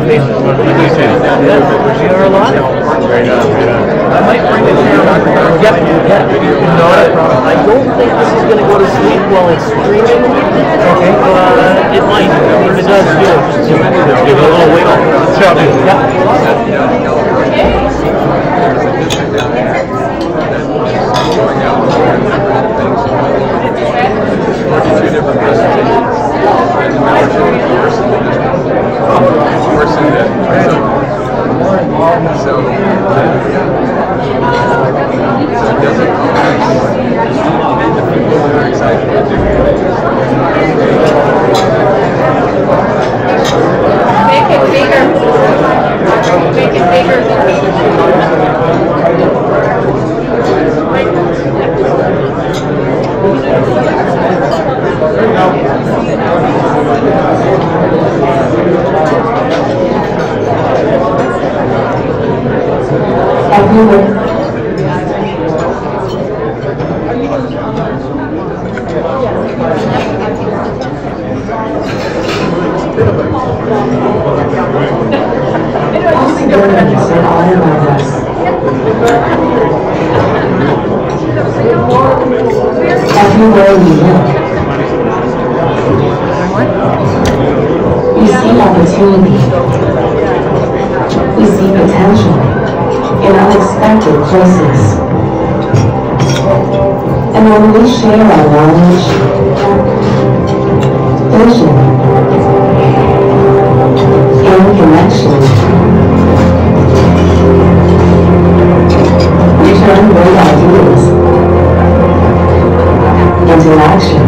face. You hear a lot? I might bring it down. Yep, not a problem. I don't think this is going to go to sleep while it's streaming. Okay. It might. If it does, just give it a little wiggle. Sure. Everywhere we look, we see opportunity, we see potential in unexpected places. And when we share our knowledge, vision, and connection, we turn great ideas into action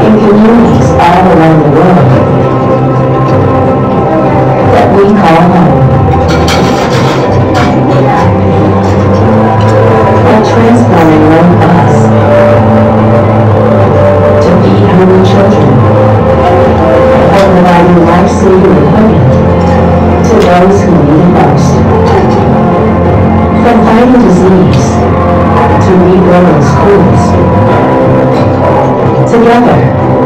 in communities all around the world that we call home. By transforming one bus to feed hungry children, or providing life-saving equipment to those who need it most. From fighting disease to rebuilding schools, together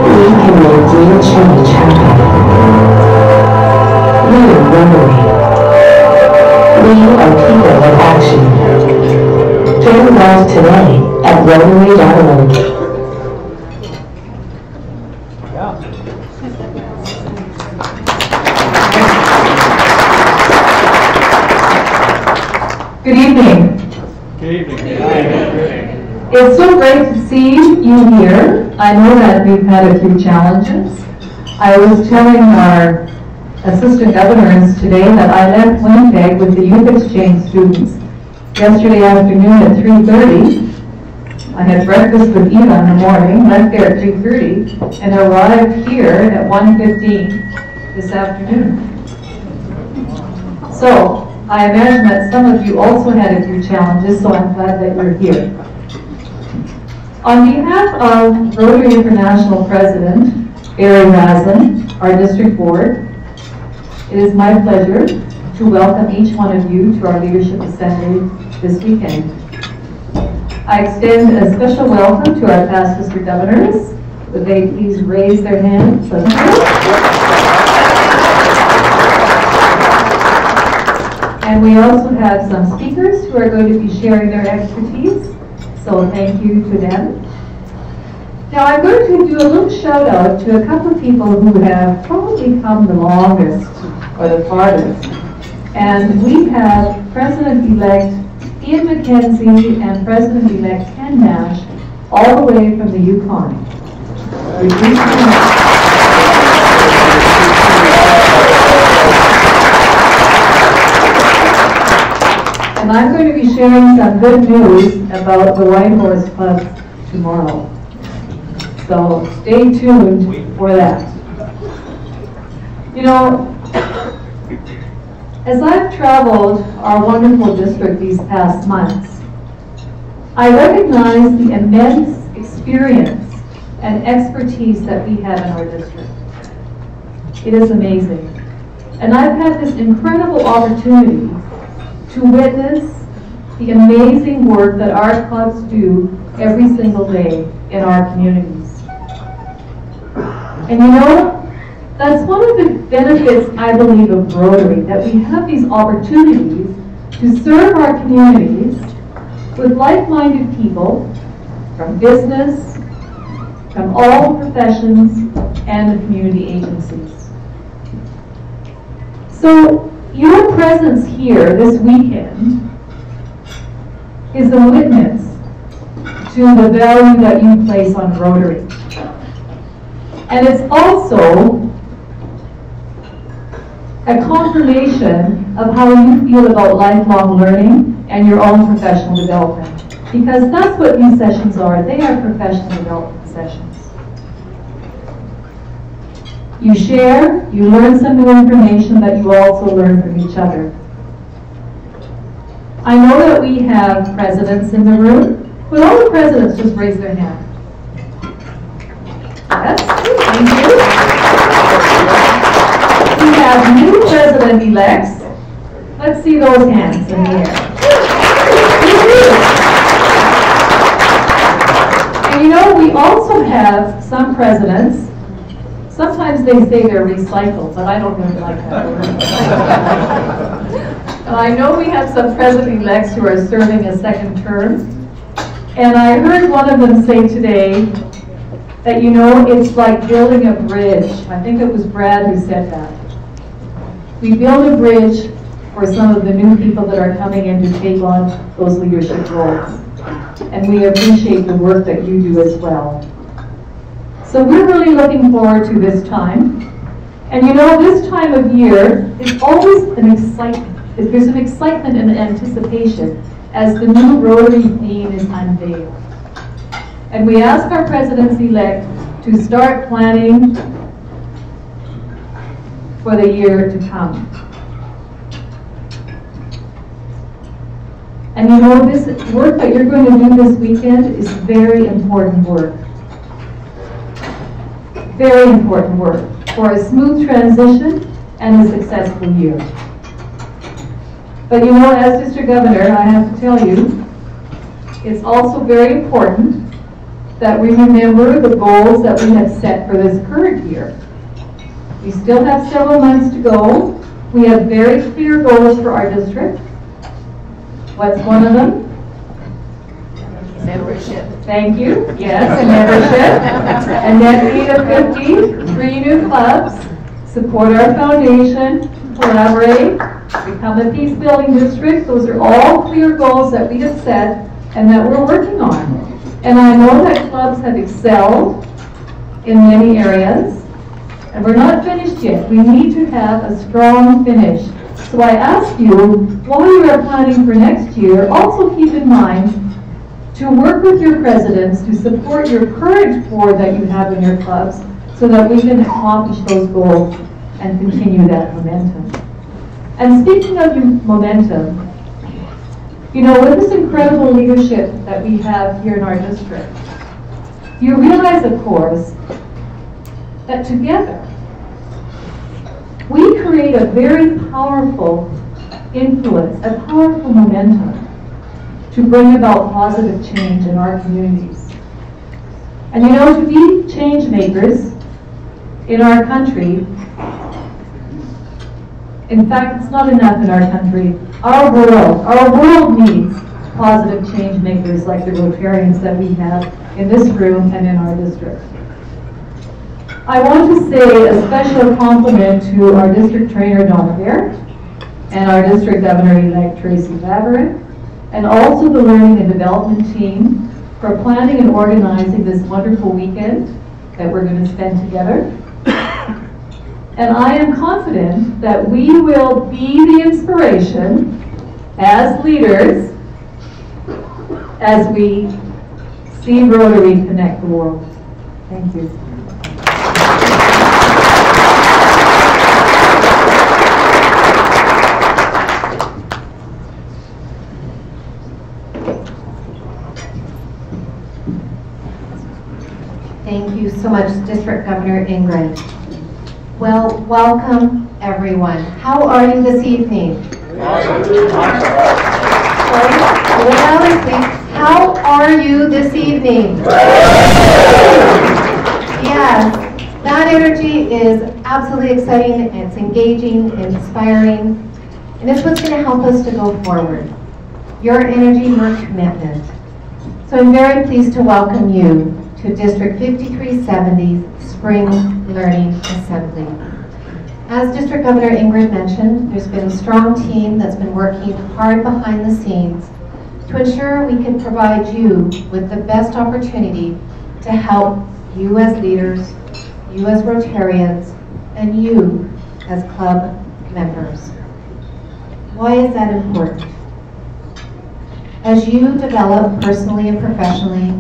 we can make real change happen. We are Rotary. We are people of action. Get involved today at Rotary.org. Good evening. Good evening. It's so great to see you here. I know that we've had a few challenges. I was telling our assistant governors today that I left Winnipeg with the youth exchange students yesterday afternoon at 3:30. I had breakfast with Eva in the morning, left there at 3:30, and arrived here at 1:15 this afternoon. So, I imagine that some of you also had a few challenges, so I'm glad that you're here. On behalf of Rotary International President Barry Raslin, our district board, it is my pleasure to welcome each one of you to our Leadership Assembly this weekend. I extend a special welcome to our past district governors. Would they please raise their hands? And we also have some speakers who are going to be sharing their expertise, so thank you to them. Now I'm going to do a little shout out to a couple of people who have probably come the longest or the farthest. And we have President-elect Ian McKenzie and President-elect Ken Nash all the way from the Yukon. And I'm going to be sharing some good news about the White Horse Club tomorrow. So stay tuned for that. You know, as I've traveled our wonderful district these past months, I recognize the immense experience and expertise that we have in our district. It is amazing. And I've had this incredible opportunity to witness the amazing work that our clubs do every single day in our communities. And you know, that's benefits, I believe, of Rotary, that we have these opportunities to serve our communities with like-minded people from business, from all professions, and the community agencies. So your presence here this weekend is a witness to the value that you place on Rotary. And it's also a confirmation of how you feel about lifelong learning and your own professional development. Because that's what these sessions are. They are professional development sessions. You share, you learn some new information, but you also learn from each other. I know that we have presidents in the room. Would all the presidents just raise their hand? Yes, thank you. We have new president-elects. Let's see those hands in the air. And you know, we also have some presidents. Sometimes they say they're recycled, but I don't really like that word. I know we have some president-elects who are serving a second term. And I heard one of them say today that, you know, it's like building a bridge. I think it was Brad who said that. We build a bridge for some of the new people that are coming in to take on those leadership roles. And we appreciate the work that you do as well. So we're really looking forward to this time. And you know, this time of year is always an excitement. There's an excitement and anticipation as the new Rotary theme is unveiled. And we ask our presidents-elect to start planning for the year to come. And you know, this work that you're going to do this weekend is very important work. Very important work for a smooth transition and a successful year. But you know, as District Governor, I have to tell you, it's also very important that we remember the goals that we have set for this current year. We still have several months to go. We have very clear goals for our district. What's one of them? Membership. Thank you. Yes, a membership. A net fee of 50, 3 new clubs, support our foundation, collaborate, become a peace-building district. Those are all clear goals that we have set and that we're working on. And I know that clubs have excelled in many areas, and we're not finished yet. We need to have a strong finish. So I ask you, while you are planning for next year, also keep in mind to work with your presidents to support your current board that you have in your clubs so that we can accomplish those goals and continue that momentum. And speaking of momentum, you know, with this incredible leadership that we have here in our district, you realize, of course, that together we create a very powerful influence, a powerful momentum to bring about positive change in our communities. And you know, to be change makers in our country, in fact, it's not enough in our country. Our world needs positive change makers like the Rotarians that we have in this room and in our district. I want to say a special compliment to our district trainer, Donna Bear, and our district governor-elect, Tracy Laverin, and also the learning and development team for planning and organizing this wonderful weekend that we're going to spend together. And I am confident that we will be the inspiration as leaders as we see Rotary connect the world. Thank you. Thank you so much, District Governor Ingrid. Well, welcome everyone. How are you this evening? How are you this evening? Yes, that energy is absolutely exciting, it's engaging, inspiring, and it's what's going to help us to go forward. Your energy, your commitment. So I'm very pleased to welcome you to District 5370's Spring Learning Assembly. As District Governor Ingrid mentioned, there's been a strong team that's been working hard behind the scenes to ensure we can provide you with the best opportunity to help you as leaders, you as Rotarians, and you as club members. Why is that important? As you develop personally and professionally,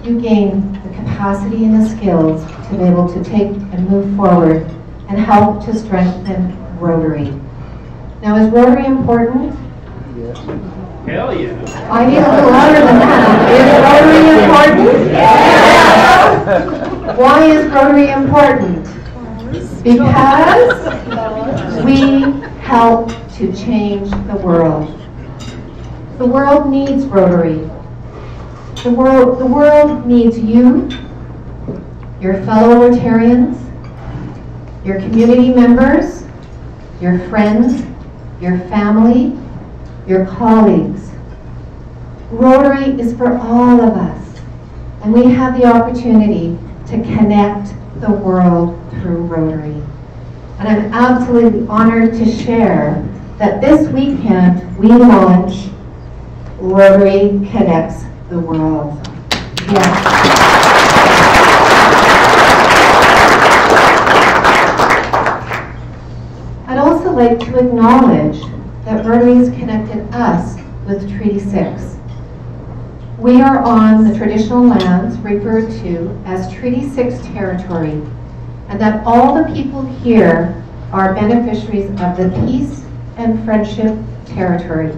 you gain the capacity and the skills to be able to take and move forward and help to strengthen Rotary. Now, is Rotary important? Hell yeah. I need a little louder than that. Is Rotary important? Why is Rotary important? Because we help to change the world. The world needs Rotary. The world needs you, your fellow Rotarians, your community members, your friends, your family, your colleagues. Rotary is for all of us, and we have the opportunity to connect the world through Rotary. And I'm absolutely honored to share that this weekend we launch Rotary Connects the World. Yes. I'd also like to acknowledge that Rotary has connected us with Treaty 6. We are on the traditional lands referred to as Treaty 6 territory, and that all the people here are beneficiaries of the Peace and Friendship Territory.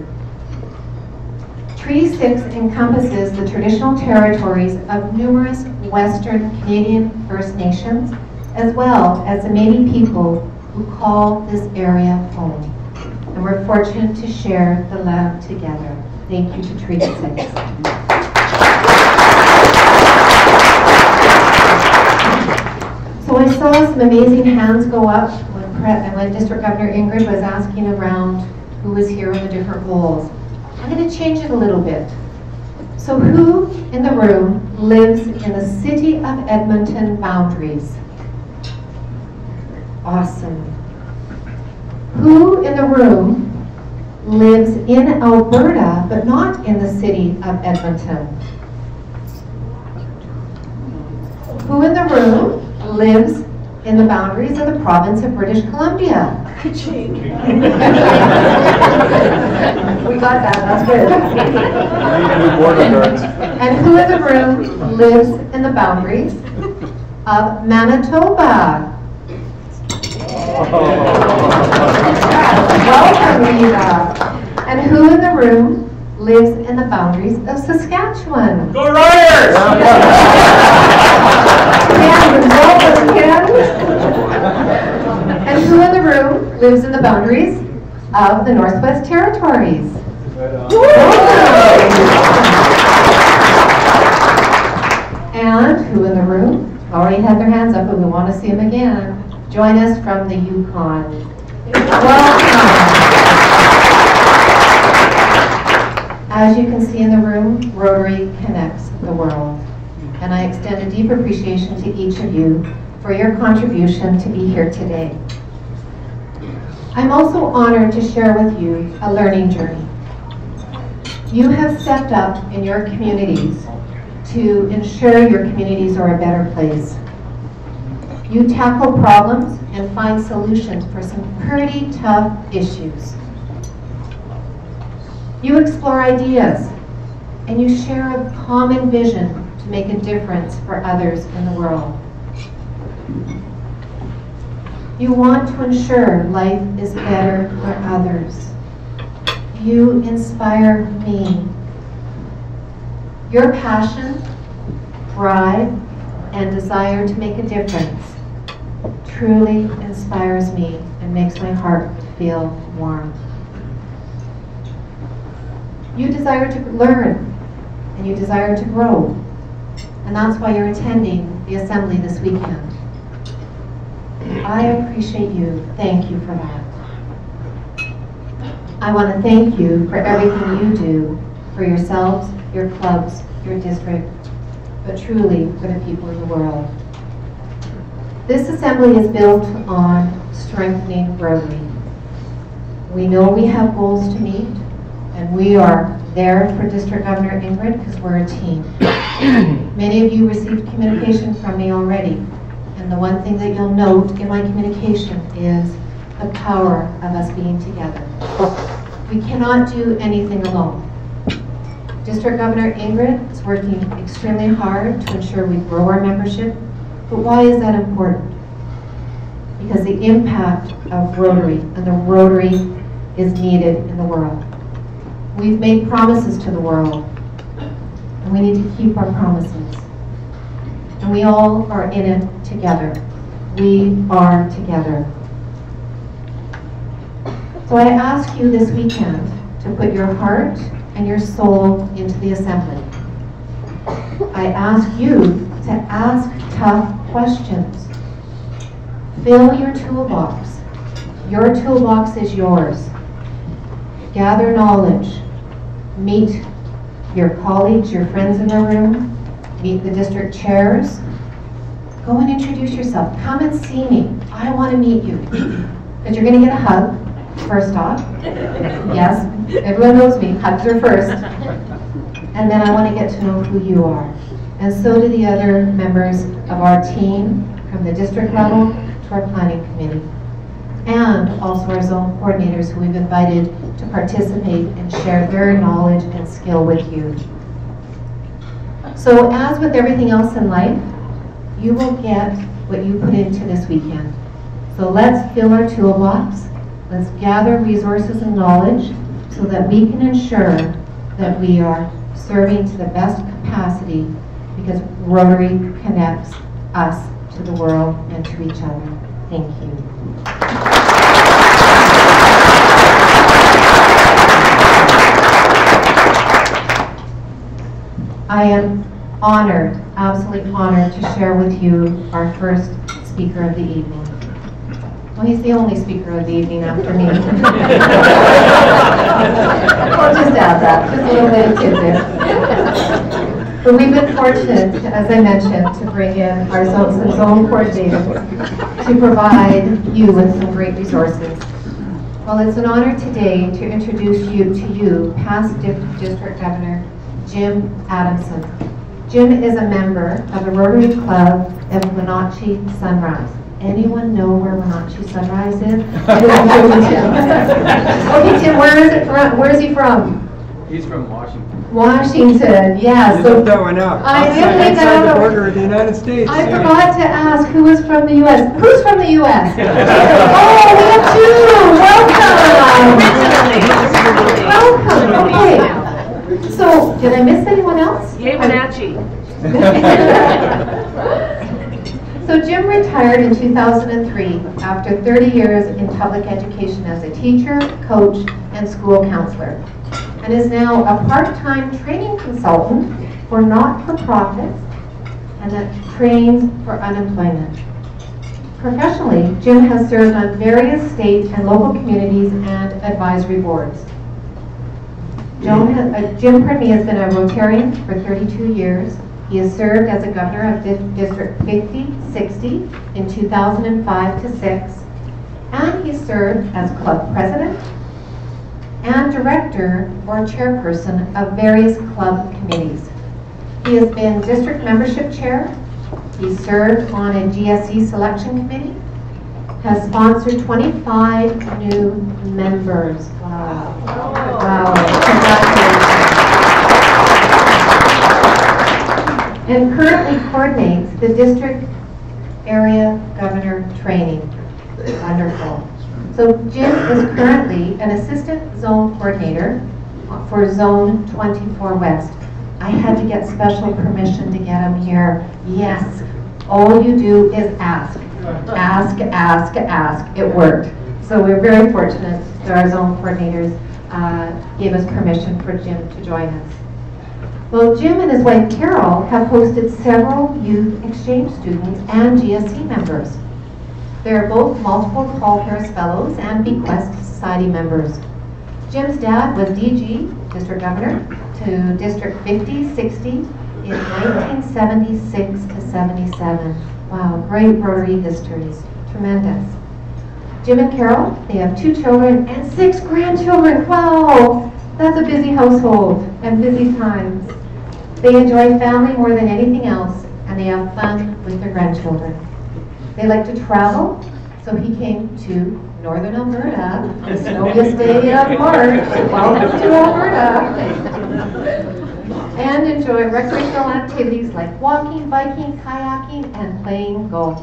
Treaty 6 encompasses the traditional territories of numerous Western Canadian First Nations, as well as the Métis people who call this area home. And we're fortunate to share the land together. Thank you to Treaty 6. So I saw some amazing hands go up when District Governor Ingrid was asking around who was here in the different roles. I'm going to change it a little bit. So who in the room lives in the City of Edmonton boundaries? Awesome. Who in the room lives in Alberta, but not in the City of Edmonton? Who in the room lives in the boundaries of the province of British Columbia? We got that, that's good. And who in the room lives in the boundaries of Manitoba? Welcome, Rita. And who in the room lives in the boundaries of Saskatchewan? Go Riders! Ken, welcome, Ken. And who in the room lives in the boundaries of the Northwest Territories? And who in the room already had their hands up, but we want to see them again. Join us from the Yukon. Welcome. As you can see in the room, Rotary connects the world. And I extend a deep appreciation to each of you for your contribution to be here today. I'm also honored to share with you a learning journey. You have stepped up in your communities to ensure your communities are a better place. You tackle problems and find solutions for some pretty tough issues. You explore ideas and you share a common vision to make a difference for others in the world. You want to ensure life is better for others. You inspire me. Your passion, drive, and desire to make a difference truly inspires me and makes my heart feel warm. You desire to learn and you desire to grow, and that's why you're attending the assembly this weekend. I appreciate you. Thank you for that. I want to thank you for everything you do for yourselves, your clubs, your district, but truly for the people in the world. This assembly is built on strengthening Rotary. We know we have goals to meet, and we are there for District Governor Ingrid because we're a team. Many of you received communication from me already, and the one thing that you'll note in my communication is the power of us being together. We cannot do anything alone. District Governor Ingrid is working extremely hard to ensure we grow our membership, but why is that important? Because the impact of Rotary and the Rotary is needed in the world. We've made promises to the world, and we need to keep our promises. And we all are in it together. We are together. So I ask you this weekend to put your heart and your soul into the assembly. I ask you to ask tough questions. Fill your toolbox. Your toolbox is yours. Gather knowledge. Meet your colleagues, your friends in the room. Meet the district chairs. Go and introduce yourself. Come and see me. I want to meet you. Because you're going to get a hug, first off. Yes, everyone knows me. Hugs are first. And then I want to get to know who you are. And so do the other members of our team from the district level to our planning committee. And also our zone coordinators who we've invited to participate and share their knowledge and skill with you. So as with everything else in life, you will get what you put into this weekend. So let's fill our toolbox. Let's gather resources and knowledge so that we can ensure that we are serving to the best capacity, because Rotary connects us to the world and to each other. Thank you. I am honored, absolutely honored, to share with you our first speaker of the evening. Well, he's the only speaker of the evening after me. I'll just add that, just a little bit of tidbit. But we've been fortunate, as I mentioned, to bring in our zone coordinators to provide you with some great resources. Well, it's an honor today to introduce you to past District Governor Jim Adamson. Jim is a member of the Rotary Club of Wenatchee Sunrise. Anyone know where Wenatchee Sunrise is? Okay, Tim, where is it from? Where is he from? He's from Washington. Washington, yeah. You So looked that one up. I did look that Outside up. the border of the United States. I forgot to ask who was from the U.S. Who's from the U.S.? Oh, we have two. Welcome. Welcome. Okay. So, did I miss anyone else? Yay, Wenatchee. So Jim retired in 2003 after 30 years in public education as a teacher, coach, and school counselor, and is now a part-time training consultant for not-for-profits and that trains for unemployment. Professionally, Jim has served on various state and local communities and advisory boards. Jim has been a Rotarian for 32 years. He has served as a governor of District 50-60 in 2005 to 6, and he served as club president and director or chairperson of various club committees. He has been district membership chair. He served on a GSE selection committee, has sponsored 25 new members. Wow. Wow. Congratulations. And currently coordinates the district area governor training. Wonderful. So Jim is currently an assistant zone coordinator for Zone 24 West. I had to get special permission to get him here. Yes, all you do is ask. Ask, ask, ask. It worked. So we're very fortunate that our zone coordinators gave us permission for Jim to join us. Well, Jim and his wife Carol have hosted several youth exchange students and GSC members. They're both multiple Paul Harris Fellows and Bequest Society members. Jim's dad was DG, District Governor, to District 5060 in 1976 to 77. Wow, great Rotary history. Tremendous. Jim and Carol, they have 2 children and 6 grandchildren. Wow, that's a busy household and busy times. They enjoy family more than anything else, and they have fun with their grandchildren. They like to travel, so he came to Northern Alberta, the snowiest day of March. Welcome to Alberta. And enjoy recreational activities like walking, biking, kayaking, and playing golf.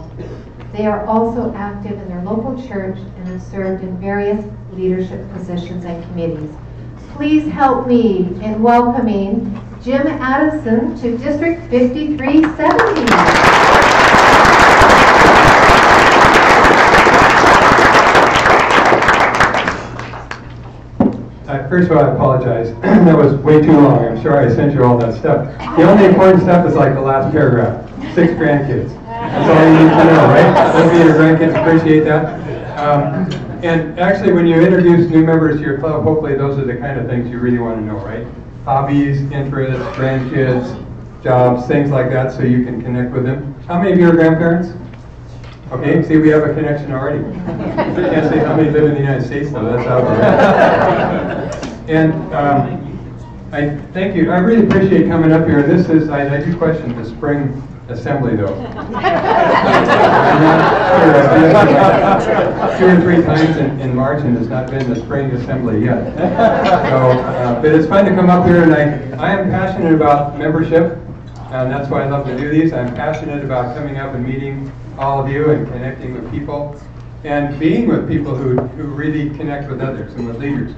They are also active in their local church and have served in various leadership positions and committees. Please help me in welcoming Jim Addison to District 5370. First of all, I apologize. That was way too long. I'm sure I sent you all that stuff. The only important stuff is like the last paragraph. 6 grandkids. That's all you need to know, right? Those of your grandkids appreciate that. And actually, when you introduce new members to your club, hopefully those are the kind of things you really want to know, right? Hobbies, interests, grandkids, jobs, things like that, so you can connect with them. How many of you are grandparents? Okay, see, we have a connection already. Can't say how many live in the United States, though. That's out there. And I thank you. I really appreciate coming up here. This is, I do question the spring assembly, though. I'm not sure. I've been 2 or 3 times in March, and it's not been the spring assembly yet. So, but it's fun to come up here, and I am passionate about membership, and that's why I love to do these. I'm passionate about coming up and meeting all of you and connecting with people and being with people who really connect with others and with leaders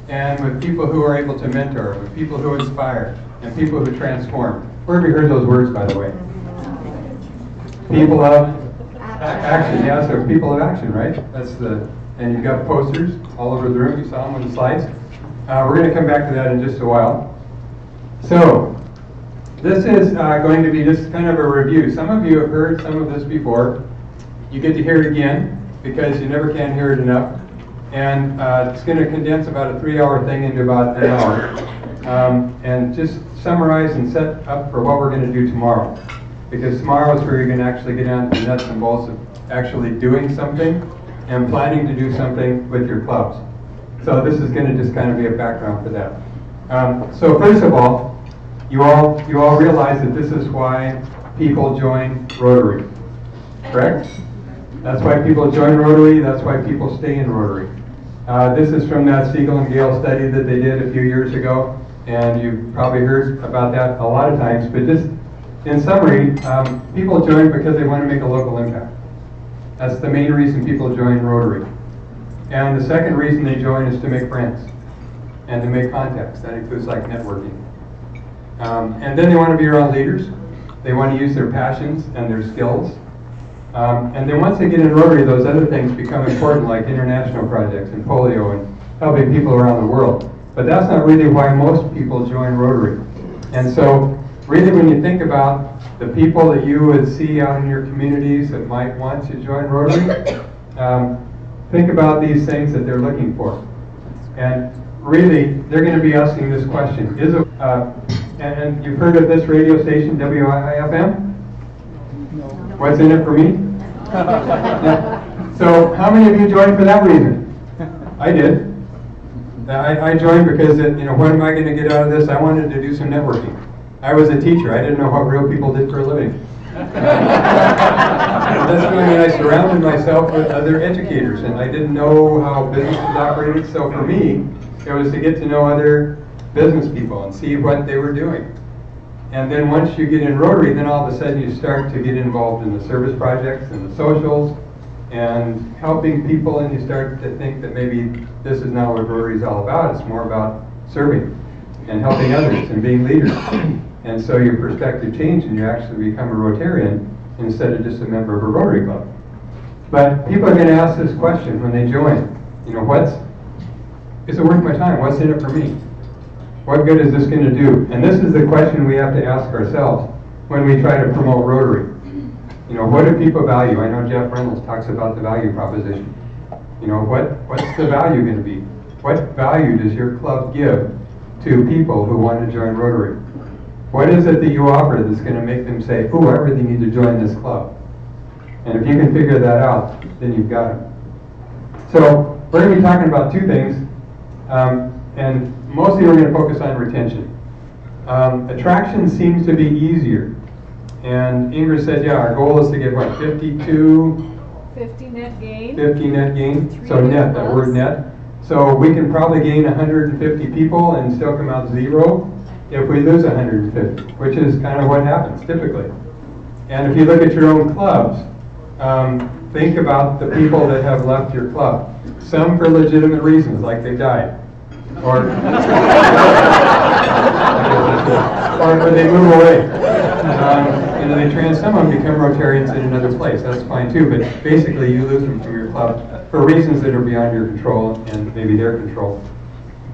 and with people who are able to mentor, with people who inspire and people who transform. Where have you heard those words, by the way? People of action. Yeah, so people of action, right? That's and you've got posters all over the room. You saw them on the slides. We're going to come back to that in just a while. So this is going to be just kind of a review. Some of you have heard some of this before. You get to hear it again because you never can hear it enough. And it's going to condense about a 3-hour thing into about an hour. And just summarize and set up for what we're going to do tomorrow. Because tomorrow is where you're going to actually get down to the nuts and bolts of actually doing something and planning to do something with your clubs. So this is going to just kind of be a background for that. So first of all, you all realize that this is why people join Rotary, correct? That's why people join Rotary. That's why people stay in Rotary. This is from that Siegel and Gale study that they did a few years ago, and you've probably heard about that a lot of times. But just in summary, people join because they want to make a local impact. That's the main reason people join Rotary. And the second reason they join is to make friends and to make contacts. That includes like networking. And then they want to be around leaders. They want to use their passions and their skills. And then once they get in Rotary, those other things become important, like international projects and polio and helping people around the world. But that's not really why most people join Rotary. And so really when you think about the people that you would see out in your communities that might want to join Rotary, think about these things that they're looking for. And really, they're going to be asking this question. And you've heard of this radio station, WIFM? What's in it for me? Yeah. So how many of you joined for that reason? I did. I joined because, what am I going to get out of this? I wanted to do some networking. I was a teacher. I didn't know what real people did for a living. That's why I surrounded myself with other educators, and I didn't know how businesses operated. So for me, it was to get to know other business people and see what they were doing. And then once you get in Rotary, then all of a sudden you start to get involved in the service projects and the socials and helping people, and you start to think that maybe this is not what Rotary is all about. It's more about serving and helping others and being leaders. And so your perspective changes and you actually become a Rotarian instead of just a member of a Rotary Club. But people are going to ask this question when they join. Is it worth my time? What's in it for me? What good is this going to do? And this is the question we have to ask ourselves when we try to promote Rotary. You know, what do people value? I know Jeff Reynolds talks about the value proposition. You know, what's the value going to be? What value does your club give to people who want to join Rotary? What is it that you offer that's going to make them say, oh, I really need to join this club? And if you can figure that out, then you've got it. So we're going to be talking about two things, and mostly we're going to focus on retention. Attraction seems to be easier. And Ingrid said, yeah, our goal is to get what, 50 net gain. 50 net gain. So net, that word net. So we can probably gain 150 people and still come out zero if we lose 150, which is kind of what happens typically. And if you look at your own clubs, think about the people that have left your club. Some for legitimate reasons, like they died. Or they move away. You know, some of them become Rotarians in another place. That's fine too, but basically you lose them from your club for reasons that are beyond your control and maybe their control.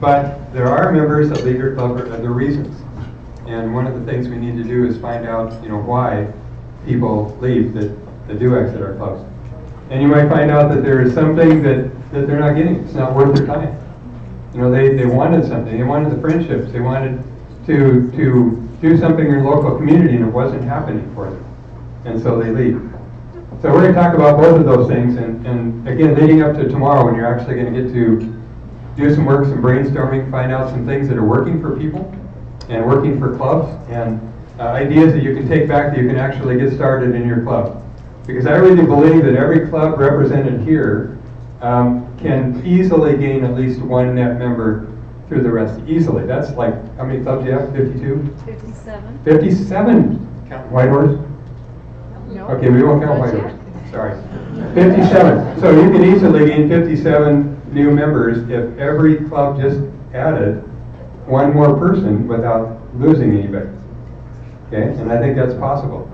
But there are members that leave your club for other reasons. And one of the things we need to do is find out, you know, why people leave that do exit our clubs. And you might find out that there is something that they're not getting. It's not worth their time. You know, they wanted something. They wanted the friendships. They wanted to do something in their local community, and it wasn't happening for them. And so they leave. So we're going to talk about both of those things. And again, leading up to tomorrow when you're actually going to get to do some work, some brainstorming, find out some things that are working for people and working for clubs, and ideas that you can take back that you can actually get started in your club. Because I really believe that every club represented here can easily gain at least one net member through the rest. Easily. That's like, how many clubs do you have? 52? 57. 57? Count White Horse? No. Okay, we won't count White Horse. Sorry. 57. So you can easily gain 57 new members if every club just added one more person without losing anybody. Okay? And I think that's possible.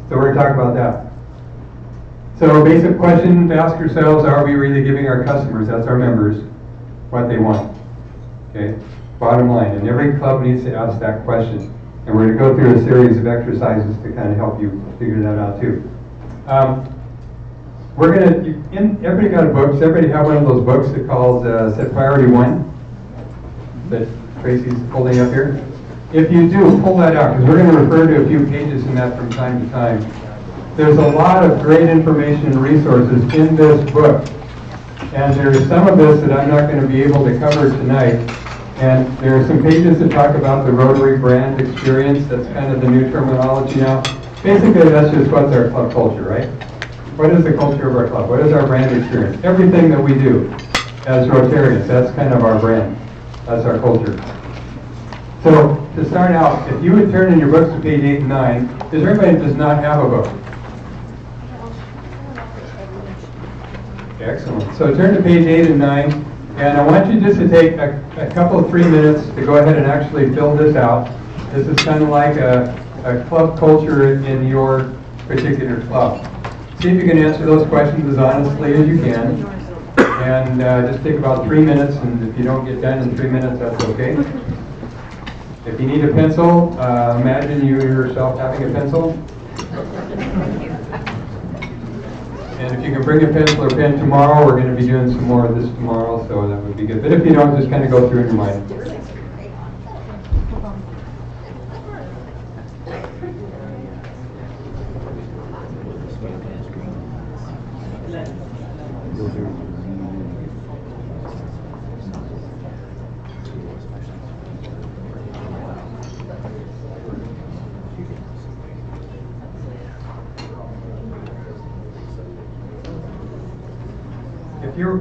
So we're going to talk about that. So basic question to ask yourselves, are we really giving our customers, that's our members, what they want? Okay? Bottom line. And every club needs to ask that question. And we're going to go through a series of exercises to kind of help you figure that out too. We're going to, everybody got a book? Does everybody have one of those books that calls Set Priority 1 that Tracy's holding up here? If you do, pull that out, because we're going to refer to a few pages in that from time to time. There's a lot of great information and resources in this book. And there's some of this that I'm not going to be able to cover tonight. And there are some pages that talk about the Rotary brand experience. That's kind of the new terminology now. Basically, that's just what's our club culture, right? What is the culture of our club? What is our brand experience? Everything that we do as Rotarians, that's kind of our brand. That's our culture. So, to start out, if you would turn in your books to page 8 and 9, is there anybody that does not have a book? Excellent. So turn to page 8 and 9, and I want you just to take a couple of 3 minutes to go ahead and actually fill this out. This is kind of like a club culture in your particular club. See if you can answer those questions as honestly as you can. And just take about 3 minutes, and if you don't get done in 3 minutes, that's okay. If you need a pencil, imagine you yourself having a pencil. And if you can bring a pencil or pen tomorrow, we're going to be doing some more of this tomorrow, so that would be good. But if you don't, just kind of go through it in your mind.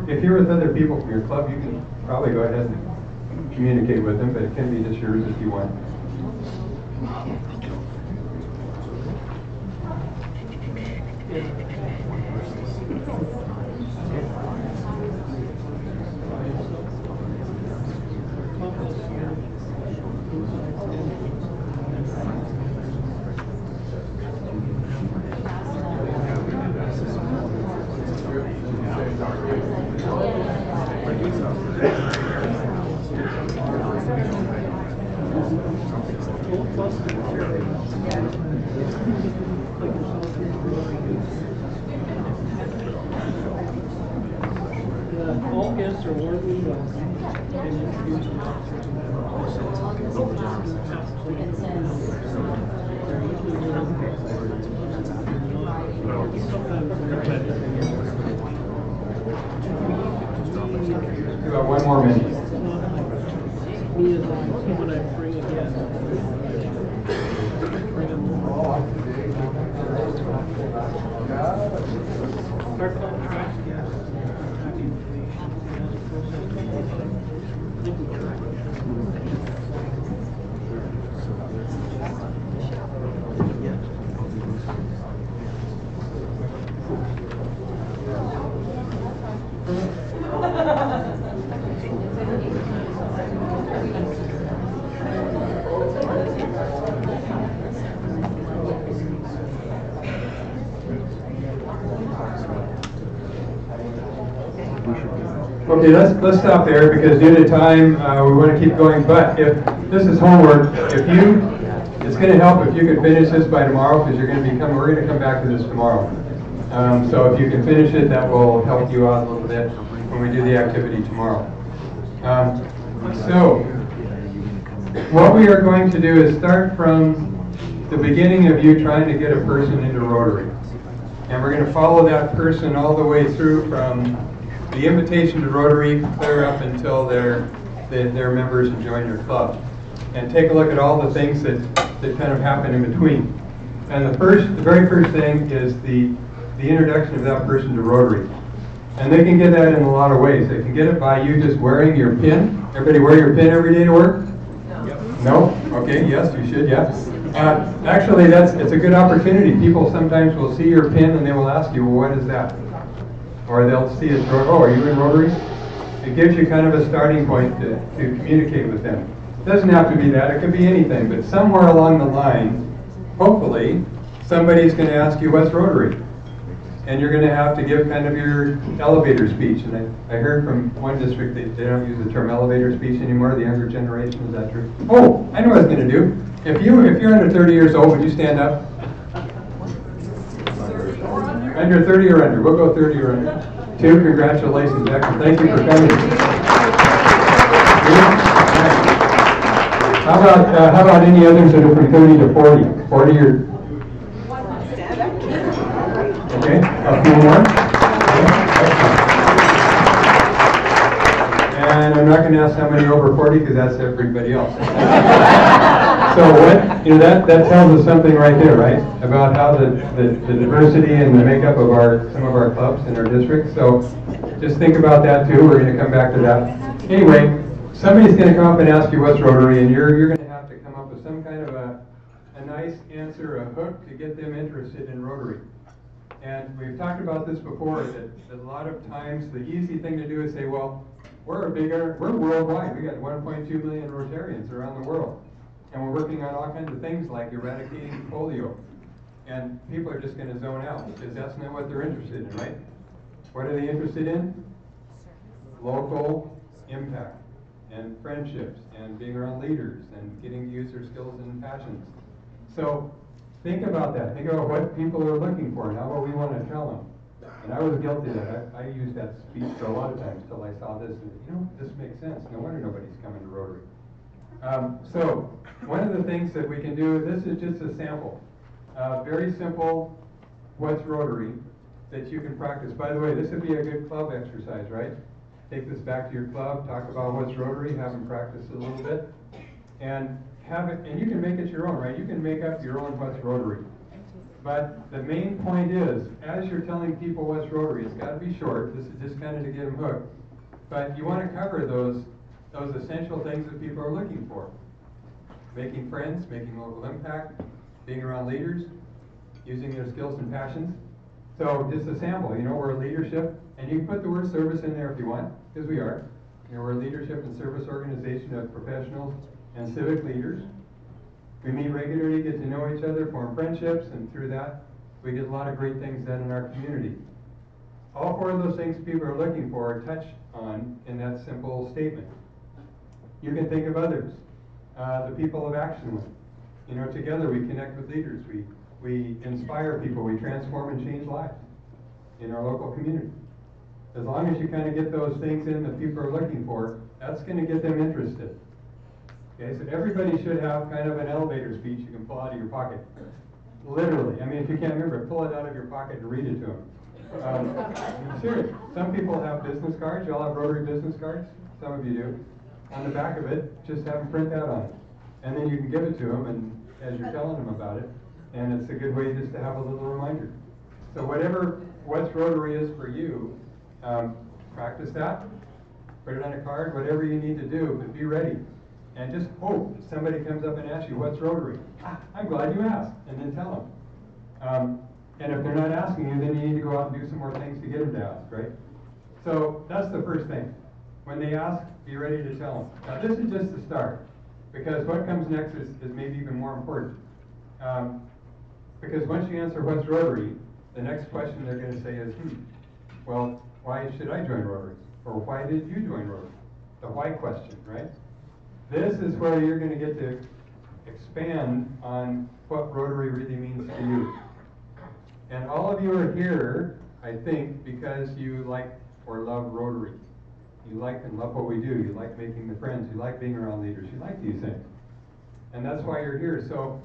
If you're with other people from your club, you can probably go ahead and communicate with them, but it can be just yours if you want. All guests are warmly welcome. About one more minute. When I bring again. Okay, let's stop there because due to time, we want to keep going. But if this is homework, it's going to help if you could finish this by tomorrow because we're going to come back to this tomorrow. So if you can finish it, that will help you out a little bit when we do the activity tomorrow. So what we are going to do is start from the beginning of you trying to get a person into Rotary. And we're going to follow that person all the way through from the invitation to Rotary clear up until they're members and join your club. And take a look at all the things that kind of happen in between. And the very first thing is the introduction of that person to Rotary. And they can get that in a lot of ways. They can get it by you just wearing your pin. Everybody wear your pin every day to work? No? Okay, yes, you should, yes. Actually, it's a good opportunity. People sometimes will see your pin and they will ask you, well, what is that? Or they'll see it, oh, are you in Rotary? It gives you kind of a starting point to communicate with them. It doesn't have to be that, it could be anything, but somewhere along the line, hopefully, somebody's going to ask you, what's Rotary? And you're going to have to give kind of your elevator speech. And I heard from one district they don't use the term elevator speech anymore, the younger generation, is that true? Oh, I know what I was going to do. If you're under 30 years old, would you stand up? Under 30 or under? We'll go 30 or under. 2, congratulations, Hector. Thank you for coming. How about any others that are from 30 to 40? 40 or... Okay, a few more. And I'm not going to ask how many over 40 because that's everybody else. So that tells us something right there, right? About how the diversity and the makeup of some of our clubs in our district. So just think about that too. We're going to come back to that. Anyway, somebody's going to come up and ask you what's Rotary, and you're going to have to come up with some kind of a nice answer, a hook to get them interested in Rotary. And we've talked about this before, that a lot of times the easy thing to do is say, well, we're worldwide. We got 1.2 million Rotarians around the world. And we're working on all kinds of things like eradicating polio. And people are just going to zone out because that's not what they're interested in, right? What are they interested in? Local impact and friendships and being around leaders and getting to use their skills and passions. So think about that. Think about what people are looking for, not what we want to tell them. And I was guilty of that. I used that speech for a lot of times until I saw this and, this makes sense. No wonder nobody's coming to Rotary. So one of the things that we can do, this is just a sample. Very simple, what's Rotary, that you can practice. By the way, this would be a good club exercise, right? Take this back to your club, talk about what's Rotary, have them practice a little bit, and have it, and you can make it your own, right? You can make up your own what's Rotary. But the main point is, as you're telling people what's Rotary, it's got to be short. This is just kind of to get them hooked. But you want to cover those essential things that people are looking for. Making friends, making local impact, being around leaders, using their skills and passions. So just a sample, we're a leadership, and you can put the word service in there if you want, because we are. We're a leadership and service organization of professionals and civic leaders. We meet regularly, get to know each other, form friendships, and through that, we get a lot of great things done in our community. All 4 of those things people are looking for are touched on in that simple statement. You can think of others. The people of Action. Together we connect with leaders. We inspire people. We transform and change lives in our local community. As long as you kind of get those things in that people are looking for, that's going to get them interested. Okay, so everybody should have kind of an elevator speech you can pull out of your pocket. Literally. I mean, if you can't remember it, pull it out of your pocket and read it to them. I'm serious. Some people have business cards. You all have Rotary business cards. Some of you do. On the back of it, just have them print that on it. And then you can give it to them and as you're telling them about it. And it's a good way just to have a little reminder. So what's Rotary is for you, practice that. Put it on a card, whatever you need to do, but be ready. And just hope somebody comes up and asks you, what's Rotary? I'm glad you asked. And then tell them. And if they're not asking you, then you need to go out and do some more things to get them to ask, right? So that's the first thing. When they ask, be ready to tell them. Now this is just the start, because what comes next is maybe even more important. Because once you answer what's Rotary, the next question they're going to say is, well, why should I join Rotary? Or why did you join Rotary? The why question, right? This is where you're going to get to expand on what Rotary really means to you. And all of you are here, I think, because you like or love Rotary. You like and love what we do. You like making the friends. You like being around leaders. You like these things. And that's why you're here. So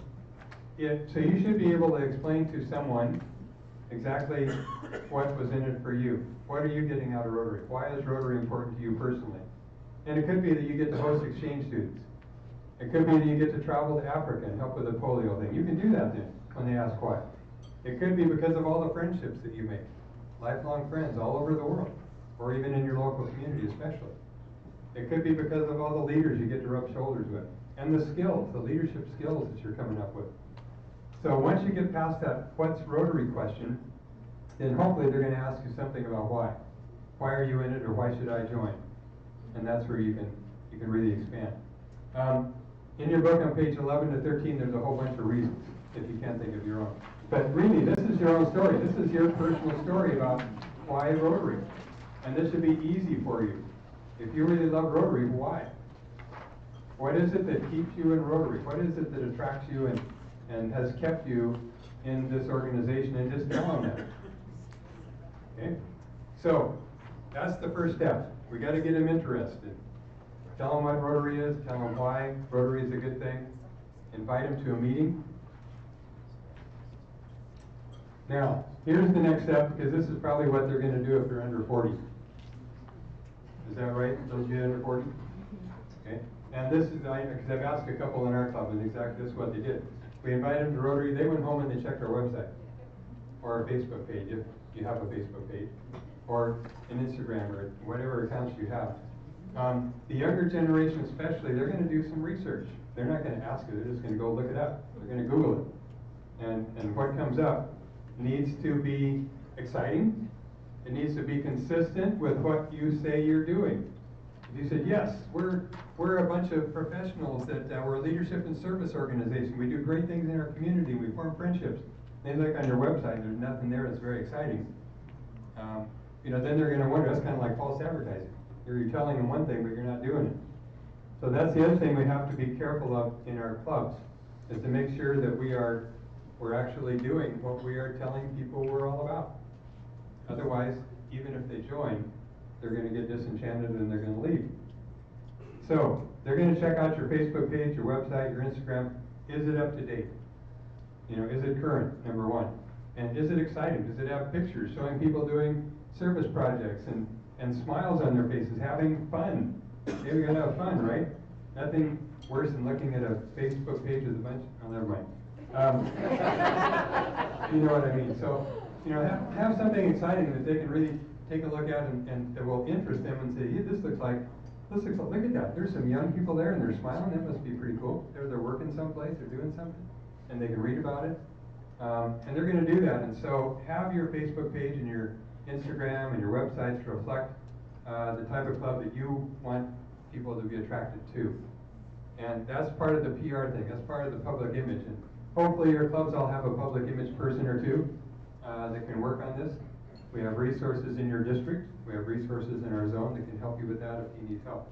you should be able to explain to someone exactly what was in it for you. What are you getting out of Rotary? Why is Rotary important to you personally? And it could be that you get to host exchange students. It could be that you get to travel to Africa and help with the polio thing. You can do that then when they ask why. It could be because of all the friendships that you make. Lifelong friends all over the world, or even in your local community especially. It could be because of all the leaders you get to rub shoulders with. And the skills, the leadership skills that you're coming up with. So once you get past that what's Rotary question, then hopefully they're going to ask you something about why. Why are you in it, or why should I join? And that's where you can really expand. In your book on page 11 to 13, there's a whole bunch of reasons, if you can't think of your own. But really, this is your own story. This is your personal story about why Rotary. And this should be easy for you. If you really love Rotary, why? What is it that keeps you in Rotary? What is it that attracts you and has kept you in this organization? And just tell them that. Okay? So, that's the first step. We got to get them interested. Tell them what Rotary is. Tell them why Rotary is a good thing. Invite them to a meeting. Now, here's the next step, because this is probably what they're going to do if they're under 40. Is that right? Those of you under 40? Okay. And this is, because I've asked a couple in our club, and exactly this is what they did. We invited them to Rotary. They went home and they checked our website, or our Facebook page, if you have a Facebook page, or an Instagram, or whatever accounts you have. The younger generation especially, they're going to do some research. They're not going to ask it. They're just going to go look it up. They're going to Google it. And what comes up needs to be exciting. It needs to be consistent with what you say you're doing. If you said, yes, we're a bunch of professionals that we're a leadership and service organization. We do great things in our community. We form friendships. They look on your website and there's nothing there that's very exciting. Then they're going to wonder, that's kind of like false advertising. You're telling them one thing, but you're not doing it. So that's the other thing we have to be careful of in our clubs, is to make sure that we're actually doing what we are telling people we're all about. Otherwise, even if they join, they're going to get disenchanted and they're going to leave. So they're going to check out your Facebook page, your website, your Instagram. Is it up to date? Is it current, number one? And is it exciting? Does it have pictures showing people doing service projects and smiles on their faces, having fun? Maybe we're going to have fun, right? Nothing worse than looking at a Facebook page with a bunch, oh, never mind. You know what I mean? So, have something exciting that they can really take a look at and that will interest them and say, yeah, look at that. There's some young people there and they're smiling. That must be pretty cool. They're working someplace, they're doing something, and they can read about it. And they're going to do that. And so have your Facebook page and your Instagram and your websites reflect the type of club that you want people to be attracted to. And that's part of the PR thing. That's part of the public image. And hopefully your clubs all have a public image person or two that can work on this. We have resources in your district. We have resources in our zone that can help you with that if you need help.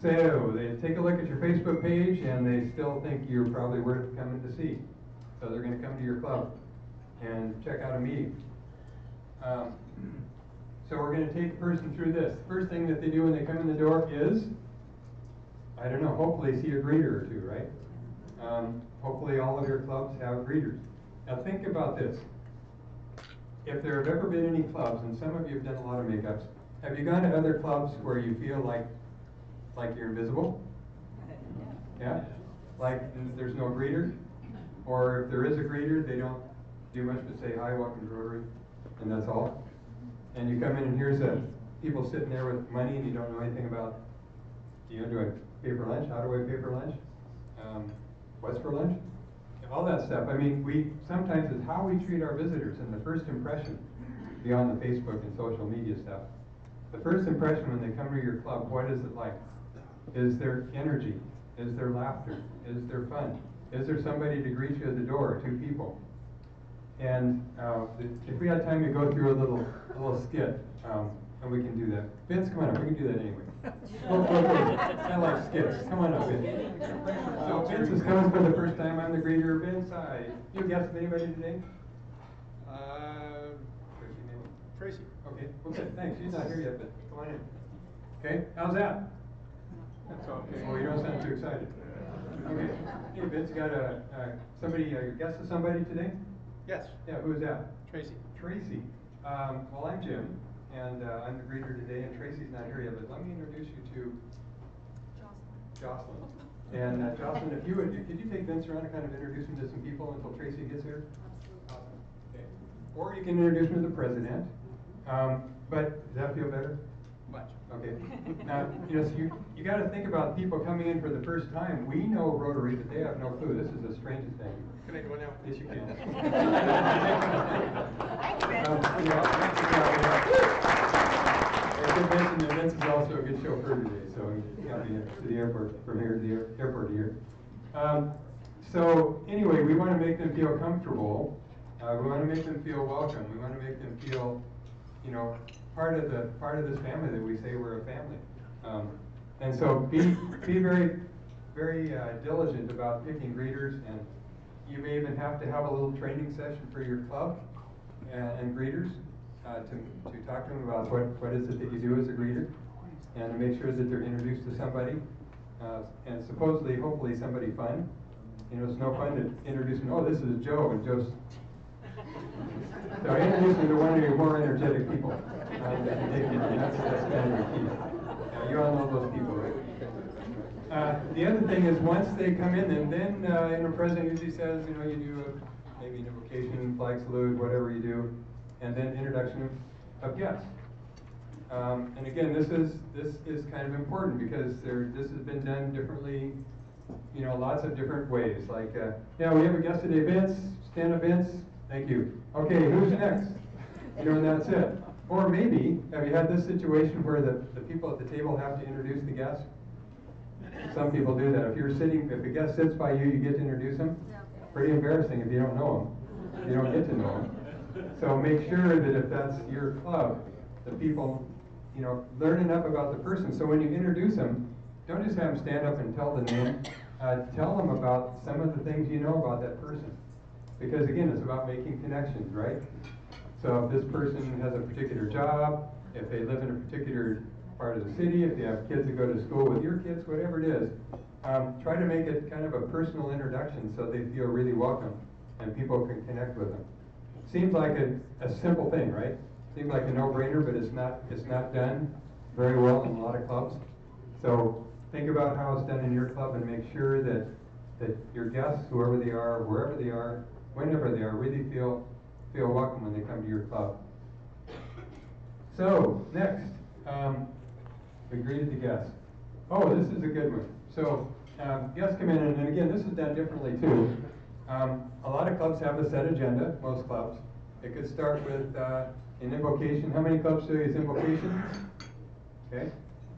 So they take a look at your Facebook page and they still think you're probably worth coming to see. So they're going to come to your club and check out a meeting. So we're going to take a person through this. First thing that they do when they come in the door is, I don't know, hopefully see a greeter or two, right? Hopefully all of your clubs have greeters. Now think about this. If there have ever been any clubs, and some of you have done a lot of makeups, have you gone to other clubs where you feel like you're invisible? Yeah? Like there's no greeter? Or if there is a greeter, they don't do much but say, hi, welcome to Rotary, and that's all. And you come in and here's people sitting there with money and you don't know anything about, do I pay for lunch? How do I pay for lunch? What's for lunch? All that stuff. I mean, sometimes it's how we treat our visitors and the first impression beyond the Facebook and social media stuff. The first impression when they come to your club, what is it like? Is there energy? Is there laughter? Is there fun? Is there somebody to greet you at the door, 2 people? And if we had time to go through a little skit, and we can do that. Vince, come on up. We can do that anyway. Okay. I like skits. Come on up, Vince. So Vince is coming for the first time. I'm the greeter. Vince, hi. You guessed anybody today? Tracy. Okay. Well, good. Thanks. She's not here yet, but come on in. Okay. How's that? That's okay. Well, you don't sound too excited. Okay. Hey, Vince, got somebody? Guessed somebody today? Yes. Yeah. Who is that? Tracy. Tracy. Well, I'm Jim, and I'm the greeter today, and Tracy's not here yet, but let me introduce you to Jocelyn. And Jocelyn, if you would, could you take Vince around and kind of introduce him to some people until Tracy gets here? Awesome. Okay. Or you can introduce him to the president. But does that feel better? Much. Okay. Now, you got to think about people coming in for the first time. We know Rotary, but they have no clue. This is the strangest thing. Can I go now? Yes, you can. I should mention that Vince is also a good chauffeur today, so he got me to the airport, from here to the airport here. So anyway, we want to make them feel comfortable. We want to make them feel welcome. We want to make them feel, part of this family that we say we're a family. And so be very, very diligent about picking greeters, and you may even have to have a little training session for your club and greeters to talk to them about what is it that you do as a greeter, and to make sure that they're introduced to somebody, and supposedly, hopefully, somebody fun. It's no fun to introduce them. Oh, this is Joe, and Joe's. So introduce them to one of your more energetic people. That's kind of the key. You all know those people, right? The other thing is once they come in, and then the president usually says, you do maybe an invocation, flag salute, whatever you do, and then introduction of guests. And again, this is kind of important because this has been done differently, lots of different ways. Like, we have a guest today, Vince. Stand up, Vince. Thank you. Okay, who's next? And that's it. Or maybe, have you had this situation where the people at the table have to introduce the guest? Some people do that. If a guest sits by you, you get to introduce them. Pretty embarrassing if you don't know them. You don't get to know them. So make sure that if that's your club, the people, learn enough about the person. So when you introduce them, don't just have them stand up and tell the name. Tell them about some of the things you know about that person. Because again, it's about making connections, right? So if this person has a particular job, if they live in a particular part of the city, if you have kids that go to school with your kids, whatever it is, try to make it kind of a personal introduction so they feel really welcome and people can connect with them. Seems like a simple thing, right? Seems like a no-brainer, but it's not done very well in a lot of clubs. So think about how it's done in your club and make sure that your guests, whoever they are, wherever they are, whenever they are, really feel welcome when they come to your club. So next, we greeted the guests. Oh, this is a good one. So guests come in, and again, this is done differently too. A lot of clubs have a set agenda, most clubs. It could start with an invocation. How many clubs do use invocations? Okay.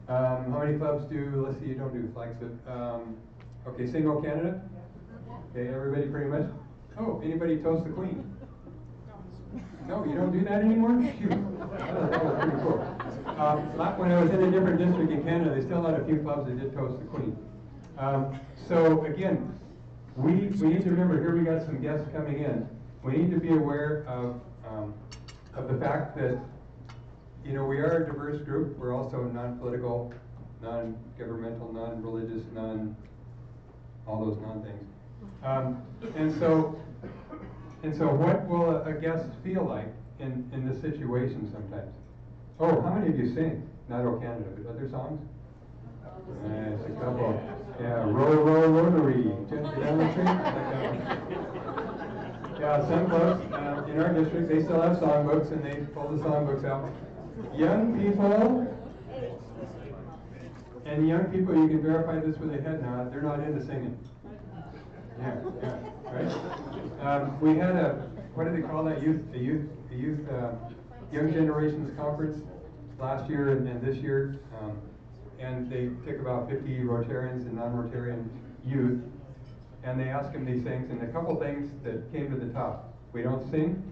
How many clubs do, let's see, you don't do flags, but, okay, sing O Canada? Okay, everybody pretty much? Oh, anybody toast the Queen? No, you don't do that anymore? Shoot. That was pretty cool. When I was in a different district in Canada, they still had a few clubs that did toast the Queen. So again, we need to remember, here we got some guests coming in. We need to be aware of the fact that, you know, we are a diverse group. We're also non-political, non-governmental, non-religious, all those non-things. And so what will a guest feel like in this situation sometimes? Oh, how many of you sing? Not O Canada, but other songs? Nice, a couple. Yeah, row, row, Rotary. Gently down the street. Yeah, some clubs in our district, they still have songbooks and they pull the songbooks out. Young people, and young people, you can verify this with a head nod, they're not into singing. Yeah, right? We had what do they call that? Young Generations Conference last year and this year. And they took about 50 Rotarians and non-Rotarian youth, and they asked them these things, and a couple things that came to the top. We don't sing,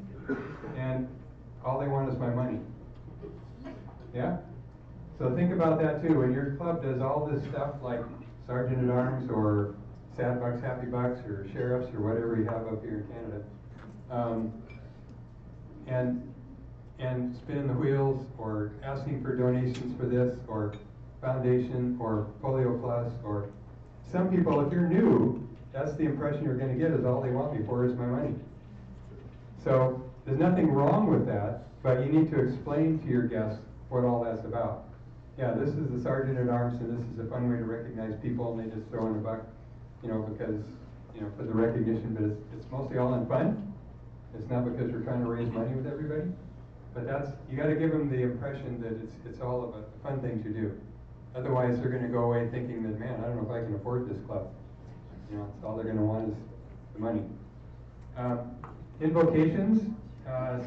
and all they want is my money. Yeah? So think about that too. When your club does all this stuff like Sergeant at Arms or Sad Bucks, Happy Bucks, or Sheriffs, or whatever you have up here in Canada, and spinning the wheels, or asking for donations for this, or foundation, or Polio Plus, or some people, if you're new, that's the impression you're going to get, is all they want before is my money. So there's nothing wrong with that, but you need to explain to your guests what all that's about. Yeah, this is the Sergeant at Arms, and this is a fun way to recognize people, and they just throw in a buck, you know, because, you know, for the recognition, but it's mostly all in fun. It's not because we're trying to raise money with everybody, but you got to give them the impression that it's all about the fun thing to do. Otherwise, they're going to go away thinking that, man, I don't know if I can afford this club. You know, all they're going to want is the money. Invocations,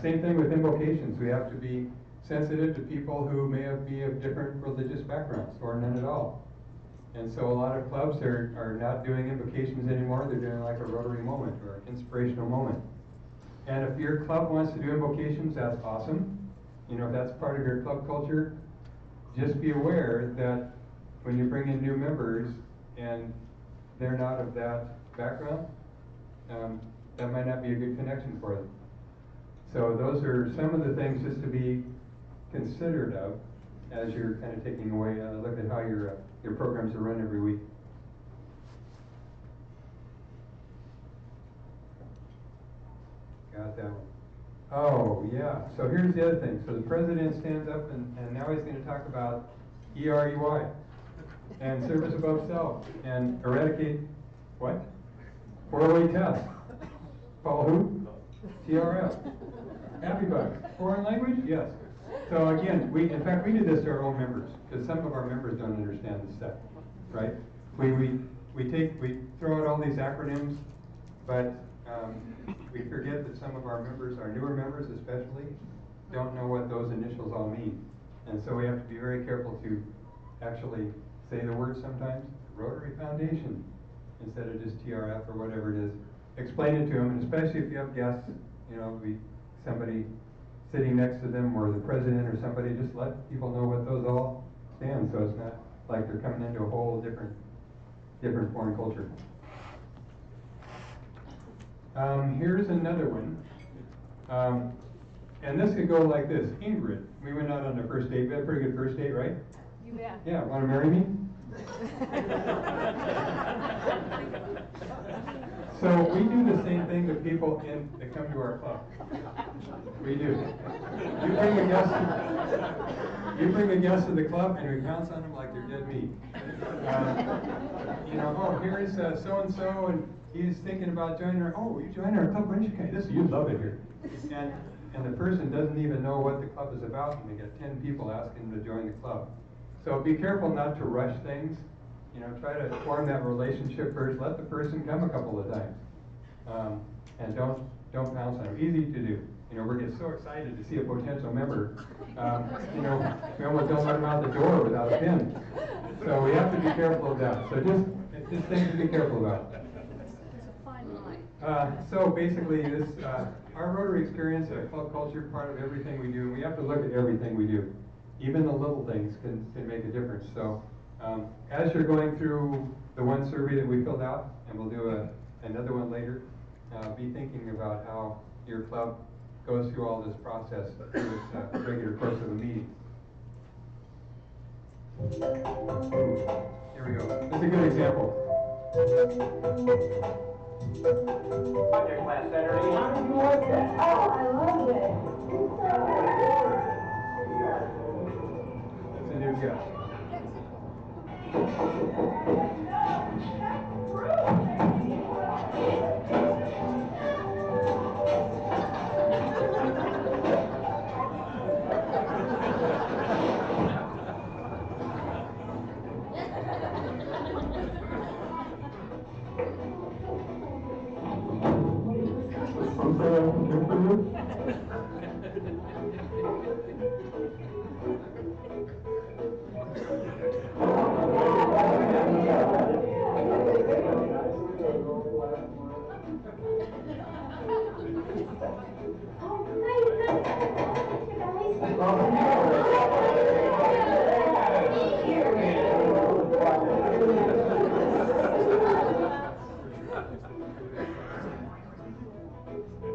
same thing with invocations. We have to be sensitive to people who may be of different religious backgrounds or none at all. And so a lot of clubs are not doing invocations anymore. They're doing like a Rotary moment or an inspirational moment. And if your club wants to do invocations, that's awesome. You know, if that's part of your club culture, just be aware that when you bring in new members and they're not of that background, that might not be a good connection for them. So those are some of the things just to be considerate of as you're kind of taking away a look at how your programs are run every week. Got that one. Oh, yeah. So here's the other thing. So the president stands up and now he's going to talk about EREY and service above self and eradicate what? 408 test. Paul who? TRF. Happy Bucks. Foreign language? Yes. So again, in fact, we do this to our own members because some of our members don't understand this stuff, right? We throw out all these acronyms, but we forget that some of our members, our newer members especially, don't know what those initials all mean. And so we have to be very careful to actually say the word sometimes, Rotary Foundation, instead of just TRF or whatever it is. Explain it to them, and especially if you have guests, you know, somebody sitting next to them or the president or somebody, just let people know what those all stand, so it's not like they're coming into a whole different foreign culture. Here's another one. And this could go like this. Ingrid, we went out on a first date. We had a pretty good first date, right? You bet. Yeah, want to marry me? So we do the same thing to people that come to our club. We do. You bring a guest to the club and we pounce on them like they're dead meat. You know, oh, here's so-and-so and he's thinking about joining our, oh, you join our club, why don't you come? You'd love it here. And the person doesn't even know what the club is about and they get 10 people asking them to join the club. So be careful not to rush things. You know, try to form that relationship first. Let the person come a couple of times. And don't pounce on them. Easy to do. You know, we get so excited to see a potential member. You know, we almost don't let them out the door without a pin. So we have to be careful of that. So just things to be careful about. It's a fine line. So basically, our Rotary experience, our club culture, part of everything we do. We have to look at everything we do. Even the little things can make a difference. So as you're going through the one survey that we filled out, and we'll do another one later, be thinking about how your club goes through all this process through its regular course of a meeting. Here we go. This is a good example. Project last Saturday. How did you like that? Oh, I loved it. That's a new guest.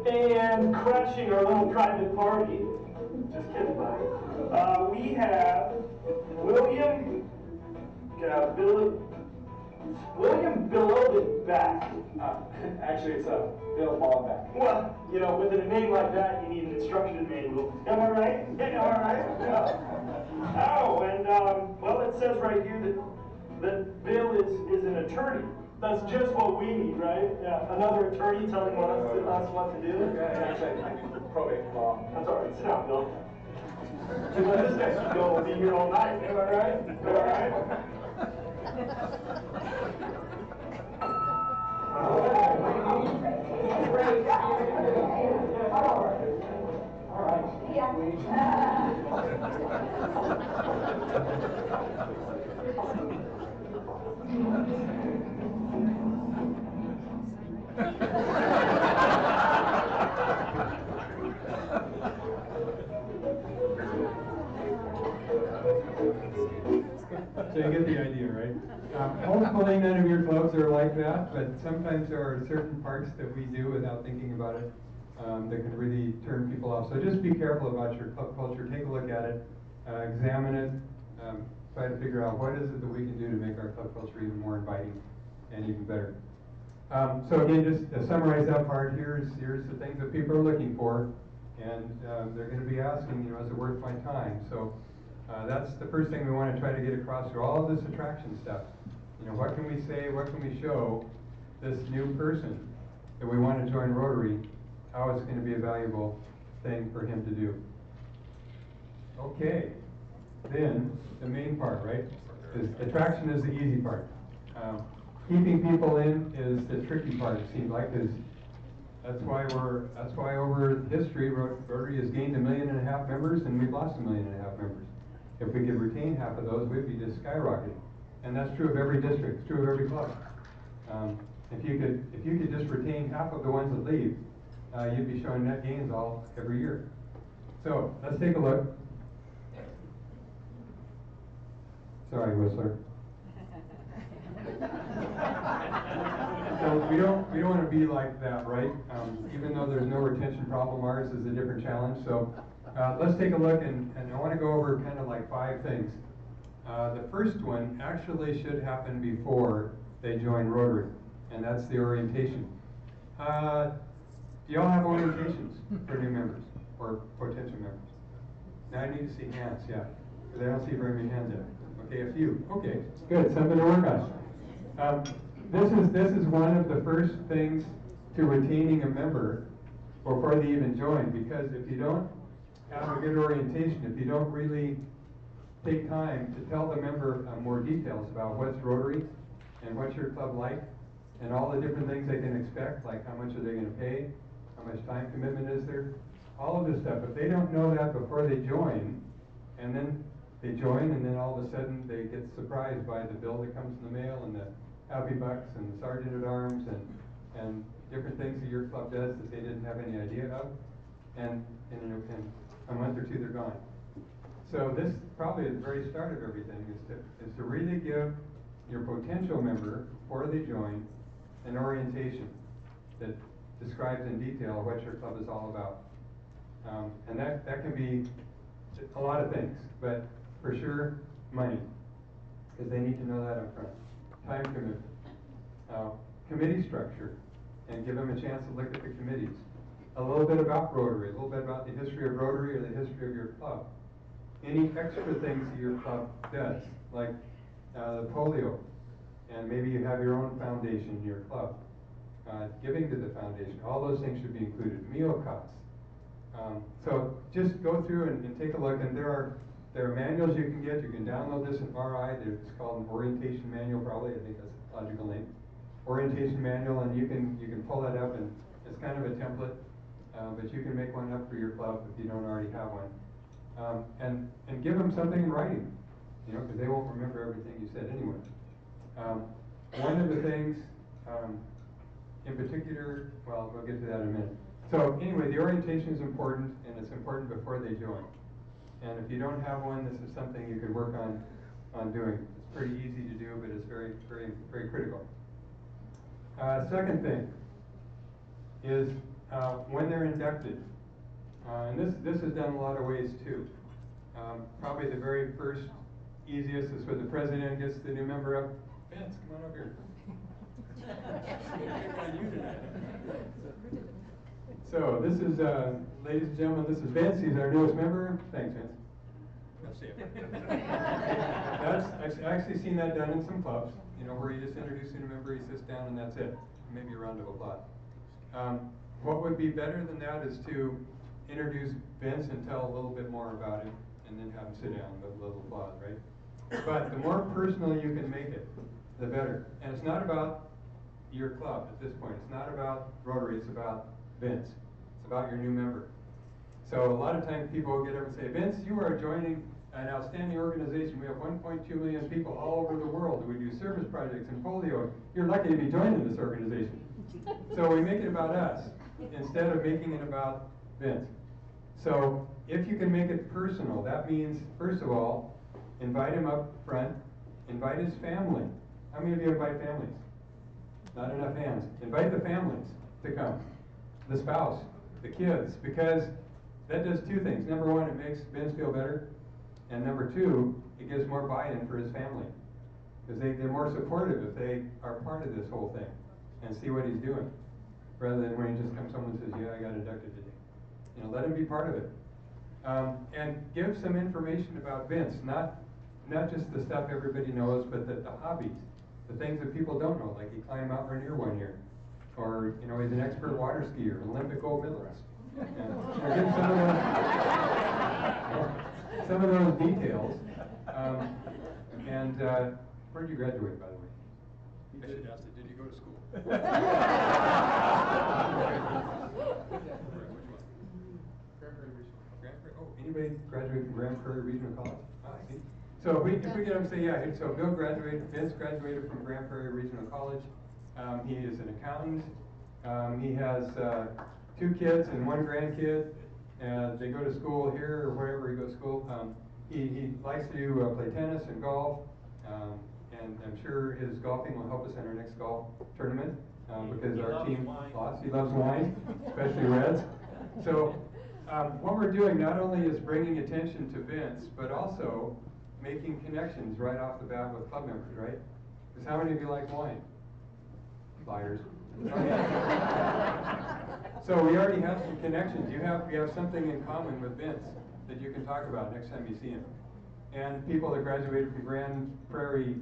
And crashing our little private party. Just kidding, buddy. We have William Billowed back. Actually, it's Bill Ball back. Well, you know, with a name like that, you need an instruction manual. Am I right? Am I right? Yeah. Oh, and well, it says right here that Bill is an attorney. That's just what we need, right? Yeah. Another attorney telling us what to do. Actually, I do probate law. That's all right. Sit down, Bill. Just let this next Bill will be here all night. Am I right? Am I right? So you get the idea, right? Hopefully none of your clubs are like that, but sometimes there are certain parts that we do without thinking about it that can really turn people off. So just be careful about your club culture. Take a look at it, examine it, try to figure out what is it that we can do to make our club culture even more inviting and even better. So again, just to summarize that part, here's the things that people are looking for, and they're going to be asking, you know, is it worth my time? So that's the first thing we want to try to get across through all of this attraction stuff. You know, what can we say, what can we show this new person that we want to join Rotary, how it's going to be a valuable thing for him to do. Okay, then the main part, right? Attraction is the easy part. Keeping people in is the tricky part, it seems like, because that's why over history, Rotary has gained 1.5 million members and we've lost 1.5 million members. If we could retain half of those, we'd be just skyrocketing. And that's true of every district, it's true of every club. If you could just retain half of the ones that leave, you'd be showing net gains every year. So let's take a look. Sorry, Whistler. So we don't want to be like that, right? Even though there's no retention problem, ours is a different challenge. So let's take a look, and I want to go over kind of like 5 things. The first one actually should happen before they join Rotary, and that's the orientation. Do y'all have orientations for new members or potential members? Now I need to see hands, yeah, because I don't see very many hands yet. Okay, a few. Okay, good, something to work on. This is one of the first things to retaining a member before they even join, because if you don't have a good orientation, if you don't really take time to tell the member more details about what's Rotary and what's your club like and all the different things they can expect, like how much are they going to pay, how much time commitment is there, all of this stuff. If they don't know that before they join, and then they join and then all of a sudden they get surprised by the bill that comes in the mail and the happy bucks and the sergeant at arms and different things that your club does that they didn't have any idea of, and in a month or two they're gone. So this probably at the very start of everything is to really give your potential member before they join an orientation that describes in detail what your club is all about. And that can be a lot of things, but for sure money. because they need to know that up front. Time commitment. Committee structure, and give them a chance to look at the committees. A little bit about Rotary, a little bit about the history of Rotary or the history of your club. Any extra things that your club does, like the polio, and maybe you have your own foundation in your club. Giving to the foundation, all those things should be included. Meal costs. So just go through and take a look, and there are manuals you can get. You can download this in RI. It's called an orientation manual, probably. I think that's a logical name. Orientation manual, and you can pull that up, and it's kind of a template, but you can make one up for your club if you don't already have one, and give them something in writing, because they won't remember everything you said anyway. One of the things, in particular, well, we'll get to that in a minute. So anyway, the orientation is important, and it's important before they join. And if you don't have one, this is something you could work on doing. It's pretty easy to do, but it's very, very, very critical. Second thing is when they're inducted, and this is done a lot of ways too. Probably the very first, easiest is where the president gets the new member up. Vince, come on up here. So this is, ladies and gentlemen, this is Vince. He's our newest member. Thanks, Vince. I've actually seen that done in some clubs, where you just introduce a new member, he sits down, and that's it. Maybe a round of applause. What would be better than that is to introduce Vince and tell a little bit more about him, and then have him sit down with a little applause, right? But the more personal you can make it, the better. And it's not about your club at this point. It's not about Rotary. It's about Vince. It's about your new member. So a lot of times people will get up and say, Vince, you are joining an outstanding organization. We have 1.2 million people all over the world. We do service projects and polio. You're lucky to be joining this organization. So we make it about us instead of making it about Vince. So if you can make it personal, that means, first of all, invite him up front, invite his family. How many of you invite families? Not enough hands. Invite the families to come, the spouse, the kids, because that does two things. Number one, it makes Vince feel better. And number two, it gives more buy-in for his family. Because they're more supportive if they are part of this whole thing and see what he's doing. Rather than when he just comes home and says, yeah, I got inducted today. Let him be part of it. And give some information about Vince, not just the stuff everybody knows, but the hobbies, the things that people don't know, like he climbed Mount Rainier one year. Or, he's an expert water skier, an Olympic gold medalist. And give some of those details. Where did you graduate, by the way? I should ask it. Did you go to school? Oh, anybody graduate from Grand Prairie Regional College? I see. So if we get up and say, yeah, so Vince graduated from Grand Prairie Regional College. He is an accountant. He has 2 kids and 1 grandkid. And they go to school here or wherever he goes to school. He likes to play tennis and golf. And I'm sure his golfing will help us in our next golf tournament because our team lost. He loves wine, especially reds. So what we're doing not only is bringing attention to Vince, but also making connections right off the bat with club members, right? Because how many of you like wine? Liars. So we already have some connections. We have something in common with Vince that you can talk about next time you see him. And people that graduated from Grand Prairie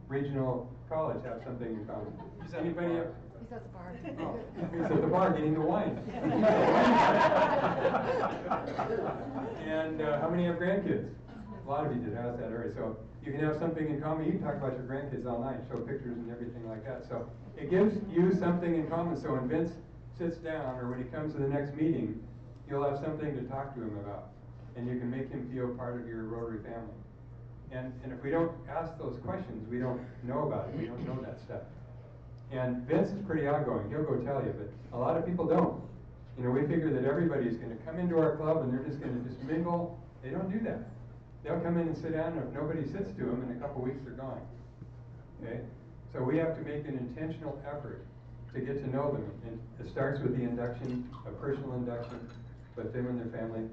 Regional College have something in common. Does anybody have? He's at the bar. Oh, he's at the bar getting the wine. And how many have grandkids? A lot of you did ask that already. So you can have something in common. You can talk about your grandkids all night, show pictures and everything like that. So it gives you something in common. So when Vince sits down or when he comes to the next meeting, you'll have something to talk to him about. And you can make him feel part of your Rotary family. And if we don't ask those questions, we don't know about it. We don't know that stuff. And Vince is pretty outgoing. He'll go tell you, but a lot of people don't. We figure that everybody's going to come into our club and they're just going to just mingle. They don't do that. They'll come in and sit down, and if nobody sits to them, in a couple weeks they're gone. Okay? So we have to make an intentional effort to get to know them. And it starts with the induction, a personal induction, with them and their family.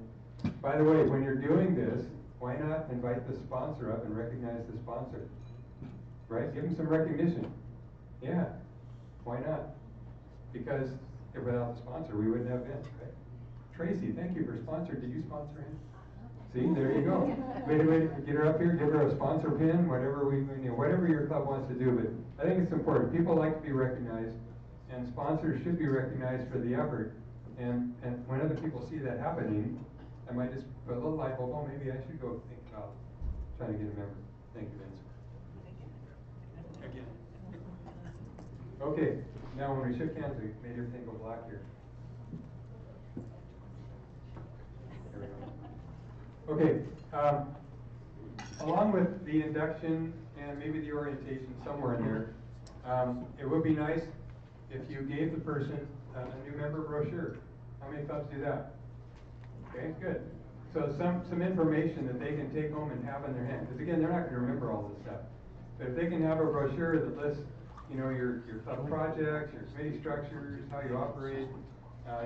By the way, when you're doing this, why not invite the sponsor up and recognize the sponsor? right? Give them some recognition. Yeah, why not? Because if without the sponsor, we wouldn't have been, right? Tracy, thank you for sponsoring. Did you sponsor him? See, there you go. Wait, get her up here, give her a sponsor pin, whatever whatever your club wants to do. But I think it's important. People like to be recognized, and sponsors should be recognized for the effort. And when other people see that happening, I might just put a little light bulb. Oh, maybe I should go think about trying to get a member. Thank you, Vince. Again. Okay, now when we shook hands, we made everything go black here. There we go. Okay, along with the induction and maybe the orientation somewhere in there, it would be nice if you gave the person a new member brochure. How many clubs do that? Okay, good. So some information that they can take home and have in their hand. Because again, they're not going to remember all this stuff. But if they can have a brochure that lists, your club projects, your committee structures, how you operate,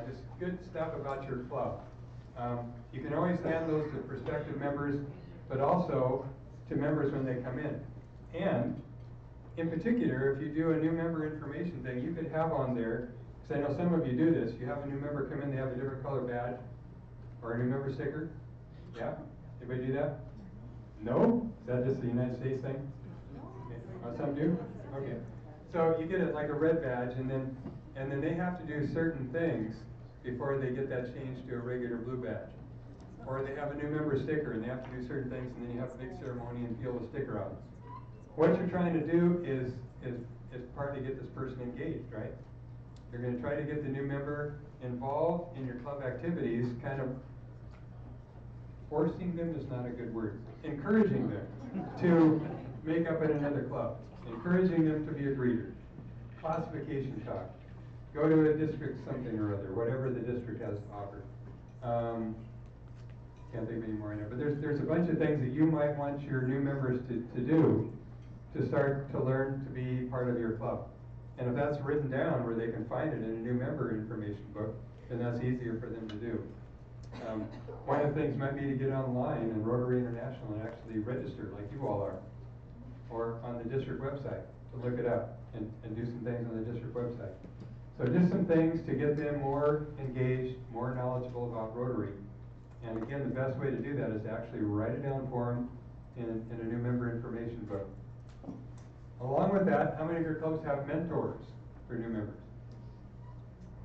just good stuff about your club. You can always hand those to prospective members, but also to members when they come in. And in particular, if you do a new member information thing, you could have on there, because I know some of you do this, you have a new member come in, they have a different color badge, or a new member sticker. Yeah? Anybody do that? No? Is that just the United States thing? Okay. Some do? Okay. So you get it like a red badge, and then they have to do certain things before they get that changed to a regular blue badge. Or they have a new member sticker, and they have to do certain things, and then you have a big ceremony and peel the sticker out. What you're trying to do is partly get this person engaged, right? You're going to try to get the new member involved in your club activities, kind of forcing them is not a good word, encouraging them to make up in another club, encouraging them to be a greeter, classification talk, go to a district something or other, whatever the district has to offer. Can't think of any more right now, but there's a bunch of things that you might want your new members to do to start to learn to be part of your club. And if that's written down where they can find it in a new member information book, then that's easier for them to do. One of the things might be to get online in Rotary International and actually register like you all are, or on the district website to look it up and do some things on the district website. So just some things to get them more engaged, more knowledgeable about Rotary. And again, the best way to do that is to actually write it down for them in a new member information book. Along with that, how many of your clubs have mentors for new members?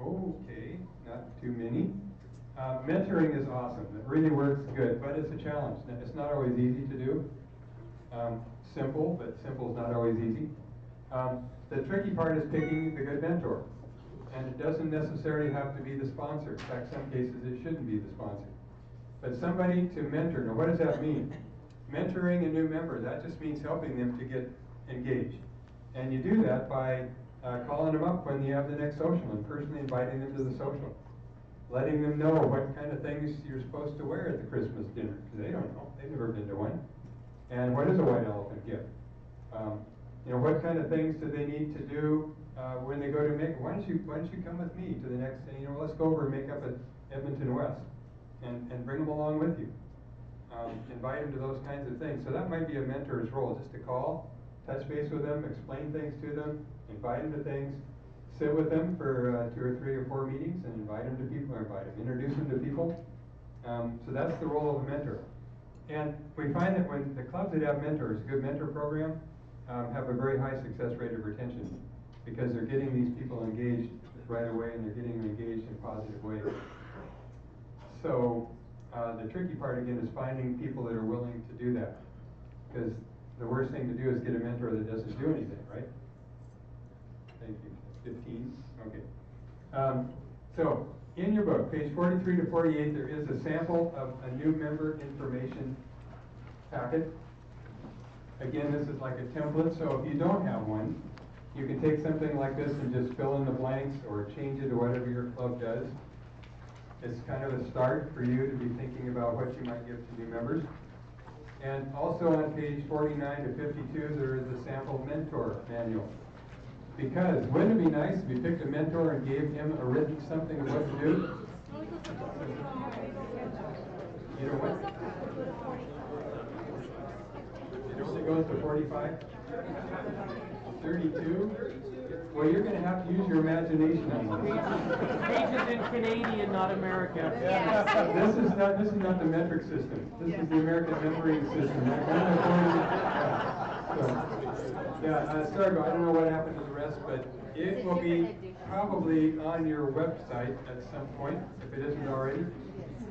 Okay, not too many. Mentoring is awesome. It really works good, but it's a challenge. It's not always easy to do. Simple, but simple is not always easy. The tricky part is picking the good mentor. And it doesn't necessarily have to be the sponsor. In fact, some cases it shouldn't be the sponsor. But somebody to mentor. Now, what does that mean? Mentoring a new member, that just means helping them to get engaged. And you do that by calling them up when you have the next social and personally inviting them to the social. Letting them know what kind of things you're supposed to wear at the Christmas dinner, because they don't know. They've never been to one. And what is a white elephant gift? What kind of things do they need to do when they go to make? Why don't you come with me to the next thing? Let's go over and make up at Edmonton West, and bring them along with you. Invite them to those kinds of things. So that might be a mentor's role, just to call, touch base with them, explain things to them, invite them to things, sit with them for 2 or 3 or 4 meetings, and invite them to people, or introduce them to people. So that's the role of a mentor. And we find that when the clubs that have mentors, a good mentor program, have a very high success rate of retention, because they're getting these people engaged right away, and they're getting them engaged in positive ways. So the tricky part again is finding people that are willing to do that, because the worst thing to do is get a mentor that doesn't do anything, right? Thank you. 15. Okay. So in your book, page 43 to 48, there is a sample of a new member information packet. Again, this is like a template, so if you don't have one, you can take something like this and just fill in the blanks or change it to whatever your club does. It's kind of a start for you to be thinking about what you might give to new members. And also on page 49 to 52, there is a sample mentor manual. Because wouldn't it be nice if you picked a mentor and gave him a written something of what to do? You know what? It goes to 45? 32? Well, you're going to have to use your imagination on this. Pages in Canadian, not American. This is not the metric system. This is the American memory system. Sorry, I don't know what happened to the rest, but it will be probably on your website at some point, if it isn't already.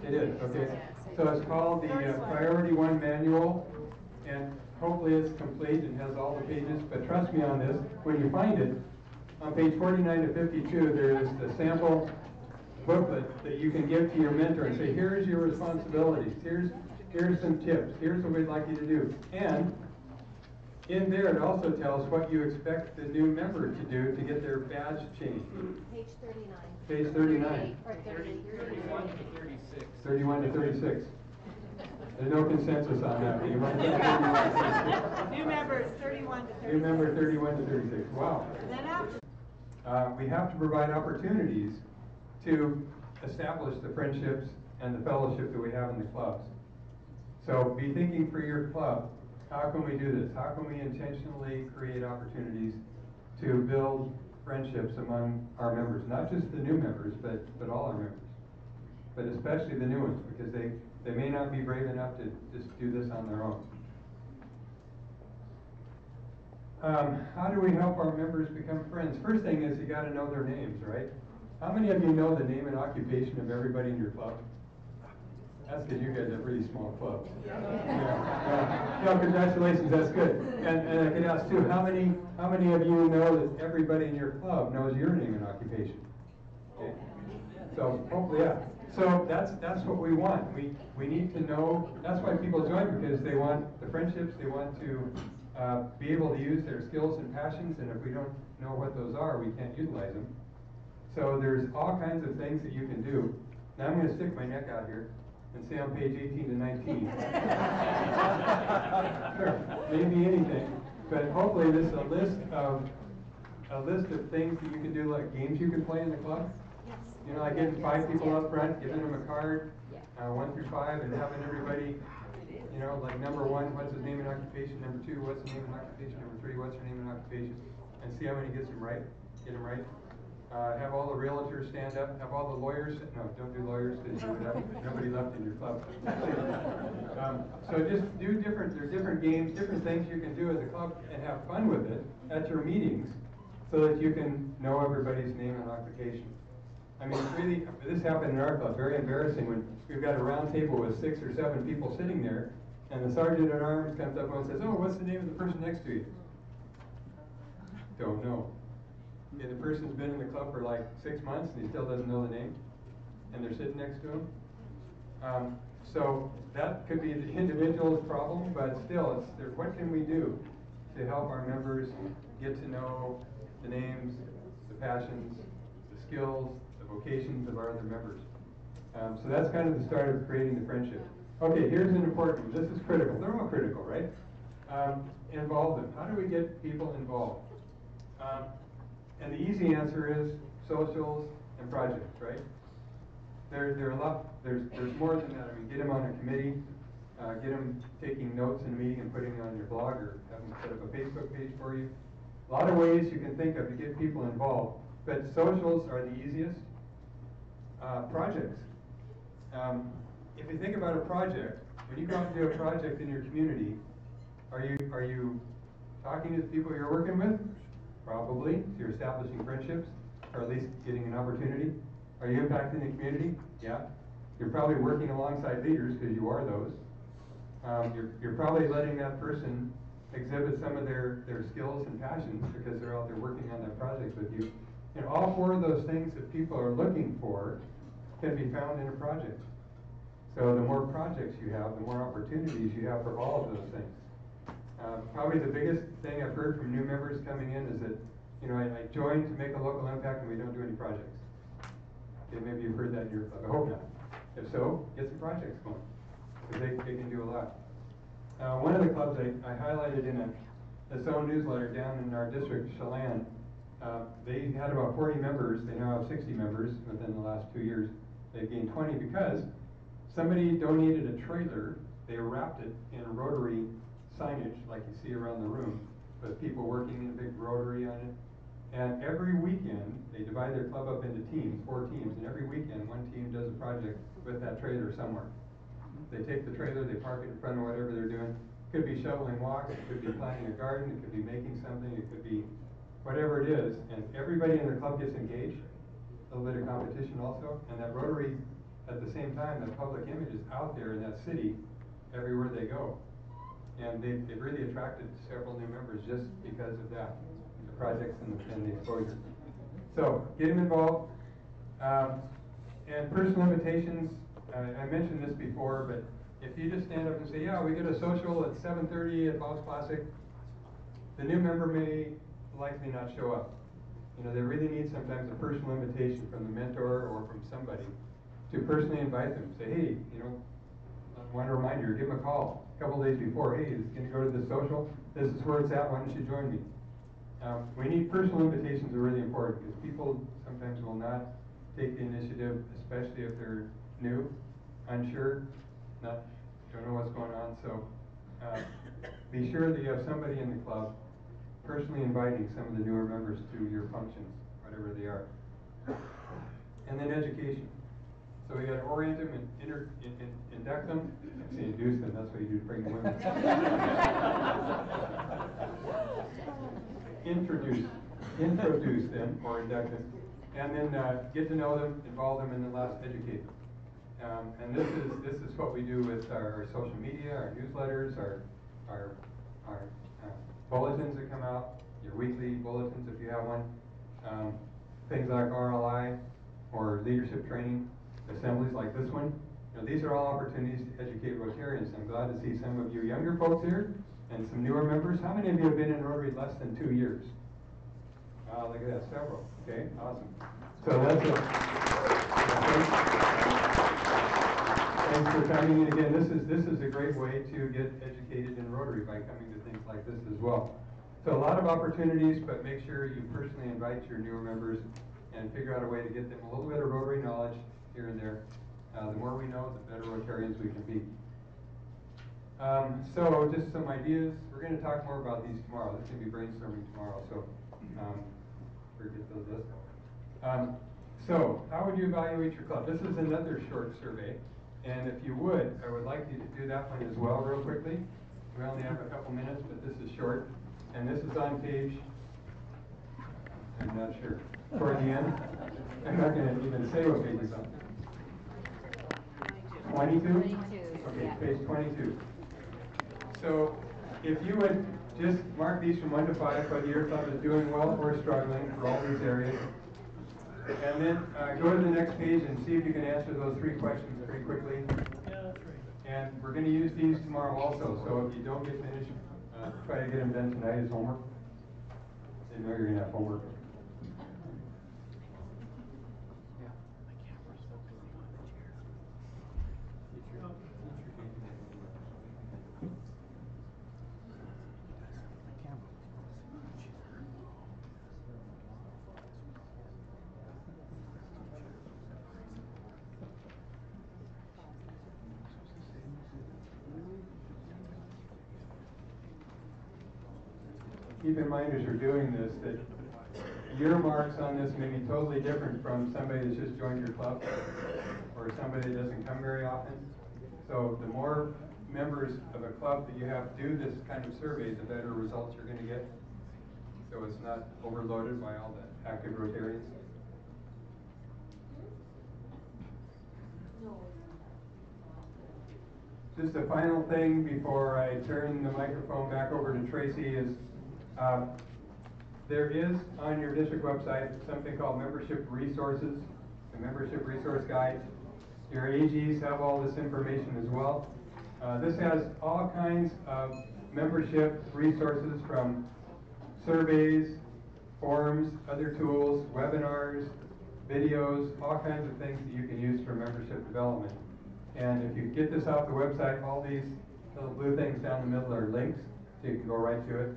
It is, okay. So it's called the Priority 1 Manual, and hopefully it's complete and has all the pages, but trust me on this, when you find it, on page 49 to 52, there is the sample booklet that you can give to your mentor and say, here's your responsibilities, here's some tips, here's what we'd like you to do. And in there, it also tells what you expect the new member to do to get their badge changed. Page 39. Page 39. Or 30. 31 to 36. 31 to 36. There's no consensus on that. You might New members, 31 to 36. New member 31 to 36. Wow. Then after. We have to provide opportunities to establish the friendships and the fellowship that we have in the clubs. So be thinking for your club, how can we do this? How can we intentionally create opportunities to build friendships among our members? Not just the new members, but all our members. But especially the new ones, because they may not be brave enough to just do this on their own. How do we help our members become friends? First thing is you got to know their names, right? How many of you know the name and occupation of everybody in your club? That's because you guys are pretty small clubs. Yeah. No, congratulations, that's good. And I could ask too, how many of you know that everybody in your club knows your name and occupation? Okay. So hopefully, yeah. So that's what we want. We need to know. That's why people join, because they want the friendships. They want to be able to use their skills and passions. And if we don't know what those are, we can't utilize them. So there's all kinds of things that you can do. Now I'm going to stick my neck out here and say on page 18 to 19. Sure, maybe anything, but hopefully this is a list of things that you can do, like games you can play in the club. Yes. You know, like getting 5 people up front, giving them a card, 1 through 5, and having everybody, you know, like number 1, what's his name and occupation? Number 2, what's the name and occupation? Number 3, what's her name and occupation? And see how many gets them right. Get them right. Have all the realtors stand up. Have all the lawyers. No, don't do lawyers, because you would have nobody left in your club. So just do different. There are different games, different things you can do as a club, and have fun with it at your meetings, so that you can know everybody's name and occupation. I mean, it's really, this happened in our club. Very embarrassing when we've got a round table with 6 or 7 people sitting there, and the sergeant at arms comes up and says, "Oh, what's the name of the person next to you?" Don't know. Okay, the person's been in the club for like 6 months and he still doesn't know the name, and they're sitting next to him. So that could be the individual's problem, but still, what can we do to help our members get to know the names, the passions, the skills, the vocations of our other members? So that's kind of the start of creating the friendship. Okay, here's an important one. This is critical. They're all critical, right? Involve them. How do we get people involved? And the easy answer is socials and projects, right? There are a lot. There's more than that. I mean, get them on a committee, get them taking notes in a meeting and putting it on your blog, or have them set up a Facebook page for you. A lot of ways you can think of to get people involved, but socials are the easiest. Projects. If you think about a project, when you go out and do a project in your community, are you talking to the people you're working with? Probably. So you're establishing friendships, or at least getting an opportunity. Are you impacting the community? Yeah. You're probably working alongside leaders, because you are those. You're probably letting that person exhibit some of their skills and passions, because they're out there working on that project with you. And all 4 of those things that people are looking for can be found in a project. So the more projects you have, the more opportunities you have for all of those things. Probably the biggest thing I've heard from new members coming in is that, you know, I joined to make a local impact and we don't do any projects. Okay, maybe you've heard that in your club. I hope not. If so, get some projects going, because they can do a lot. One of the clubs I highlighted in its own newsletter down in our district, Chelan, they had about 40 members. They now have 60 members within the last 2 years. They've gained 20 because somebody donated a trailer. They wrapped it in Rotary signage like you see around the room, with people working in a big Rotary on it. And every weekend, they divide their club up into teams, 4 teams, and every weekend one team does a project with that trailer somewhere. They take the trailer, they park it in front of whatever they're doing. It could be shoveling walks, it could be planting a garden, it could be making something, it could be whatever it is, and everybody in the club gets engaged. A little bit of competition also, and that Rotary, at the same time, the public image is out there in that city everywhere they go. And they've really attracted several new members just because of that, the projects and the exposure. So get them involved. And personal invitations, I mentioned this before, but if you just stand up and say, yeah, we get a social at 7:30 at Bob's Classic, the new member may likely not show up. You know, they really need sometimes a personal invitation from the mentor or from somebody to personally invite them. Say, hey, you know, I want to remind you, or give them a call a couple days before. Hey, is going to go to this social? This is where it's at. Why don't you join me? We need personal invitations are really important because people sometimes will not take the initiative, especially if they're new, unsure, don't know what's going on. So be sure that you have somebody in the club personally inviting some of the newer members to your functions, whatever they are. And then education. So we got to orient them and induct them. I say induce them, that's what you do to bring the women. Introduce them or induct them. And then get to know them, involve them, and then last educate them. And this is what we do with our social media, our newsletters, our bulletins that come out, your weekly bulletins if you have one, things like RLI or leadership training, assemblies like this one. You know, these are all opportunities to educate Rotarians. I'm glad to see some of you younger folks here and some newer members. How many of you have been in Rotary less than 2 years? Look at that, several. Okay, awesome. So that's it. Thanks for coming. And again, this is a great way to get educated in Rotary by coming to things like this as well. So a lot of opportunities, but make sure you personally invite your newer members and figure out a way to get them a little bit of Rotary knowledge here and there. The more we know, the better Rotarians we can be. So just some ideas. We're going to talk more about these tomorrow. This is going to be brainstorming tomorrow, so forget those lists. So how would you evaluate your club? This is another short survey, and if you would, I would like you to do that one as well real quickly. We only have a couple minutes, but this is short, and this is on page, I'm not sure, toward the end. I'm not going to even say what page it's on. 22? Okay, page 22. So if you would just mark these from 1 to 5, whether your club is doing well or struggling for all these areas, and then go to the next page and see if you can answer those 3 questions pretty quickly. Yeah, that's right. And we're going to use these tomorrow also, so if you don't get finished, try to get them done tonight as homework. They know you're going to have homework. Keep in mind as you're doing this that your marks on this may be totally different from somebody that's just joined your club or somebody that doesn't come very often. So the more members of a club that you have do this kind of survey, the better results you're going to get. So it's not overloaded by all the active Rotarians. Just a final thing before I turn the microphone back over to Tracy is there is on your district website something called membership resources, the membership resource guides. Your AGs have all this information as well. This has all kinds of membership resources from surveys, forums, other tools, webinars, videos, all kinds of things that you can use for membership development. And if you get this off the website, all these little blue things down the middle are links, so you can go right to it,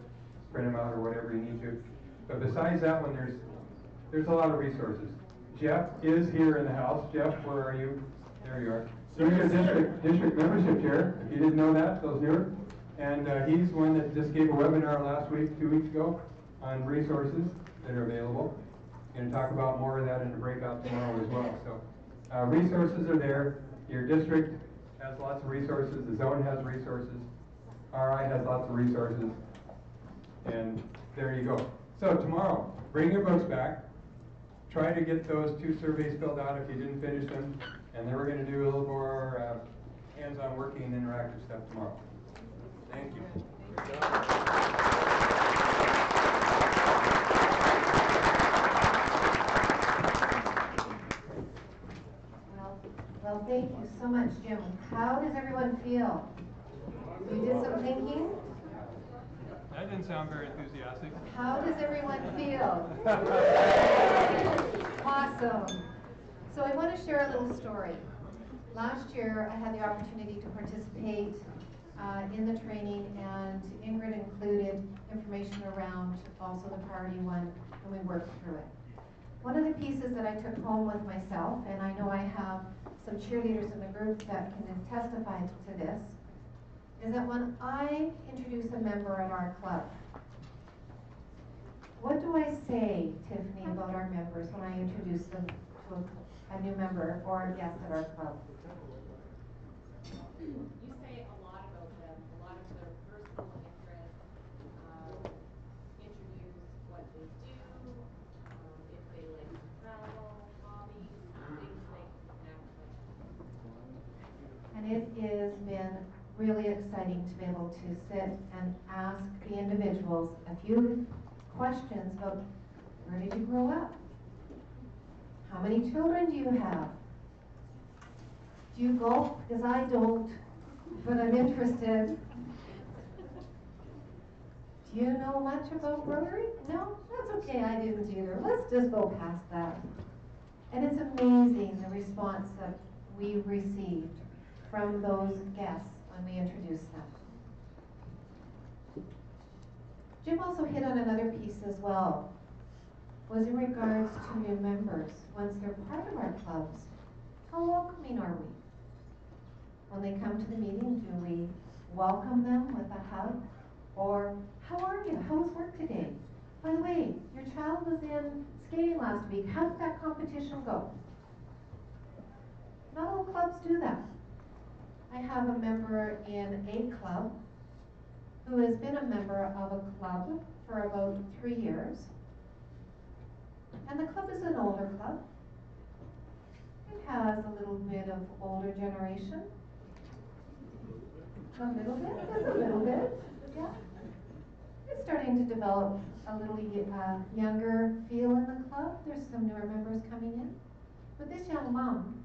print them out or whatever you need to. But besides that one, there's a lot of resources. Jeff is here in the house. Jeff, where are you? There you are. You're your district membership chair. If you didn't know that, those newer. And he's one that just gave a webinar last week, 2 weeks ago, on resources that are available. Going to talk about more of that in the breakout tomorrow as well. So resources are there. Your district has lots of resources. The zone has resources. RI has lots of resources. And there you go. So tomorrow, bring your books back. Try to get those 2 surveys filled out if you didn't finish them. And then we're going to do a little more hands-on working and interactive stuff tomorrow. Thank you. Well, thank you so much, Jim. How does everyone feel? You did some thinking? That didn't sound very enthusiastic. How does everyone feel? Awesome. So I want to share a little story. Last year, I had the opportunity to participate in the training, and Ingrid included information around also the priority one, and we worked through it. One of the pieces that I took home with myself, and I know I have some cheerleaders in the group that can testify to this, is that when I introduce a member of our club, what do I say, Tiffany, about our members when I introduce them to a new member or a guest at our club? You say a lot about them, a lot of their personal interests, introduce what they do, if they like to travel, hobbies, things they have. And it has been really exciting to be able to sit and ask the individuals a few questions about where did you grow up? How many children do you have? Do you golf? Because I don't, but I'm interested. Do you know much about Rotary? No? That's okay, I didn't either. Let's just go past that. And it's amazing the response that we received from those guests when we introduced them. Jim also hit on another piece as well, was in regards to new members. Once they're part of our clubs, how welcoming are we? When they come to the meeting, do we welcome them with a hug? Or, how are you? How was work today? By the way, your child was in skating last week. How did that competition go? Not all clubs do that. I have a member in a club who has been a member of a club for about 3 years. And the club is an older club. It has a little bit of older generation. A little bit, just a little bit, yeah. It's starting to develop a little younger feel in the club. There's some newer members coming in. But this young mom,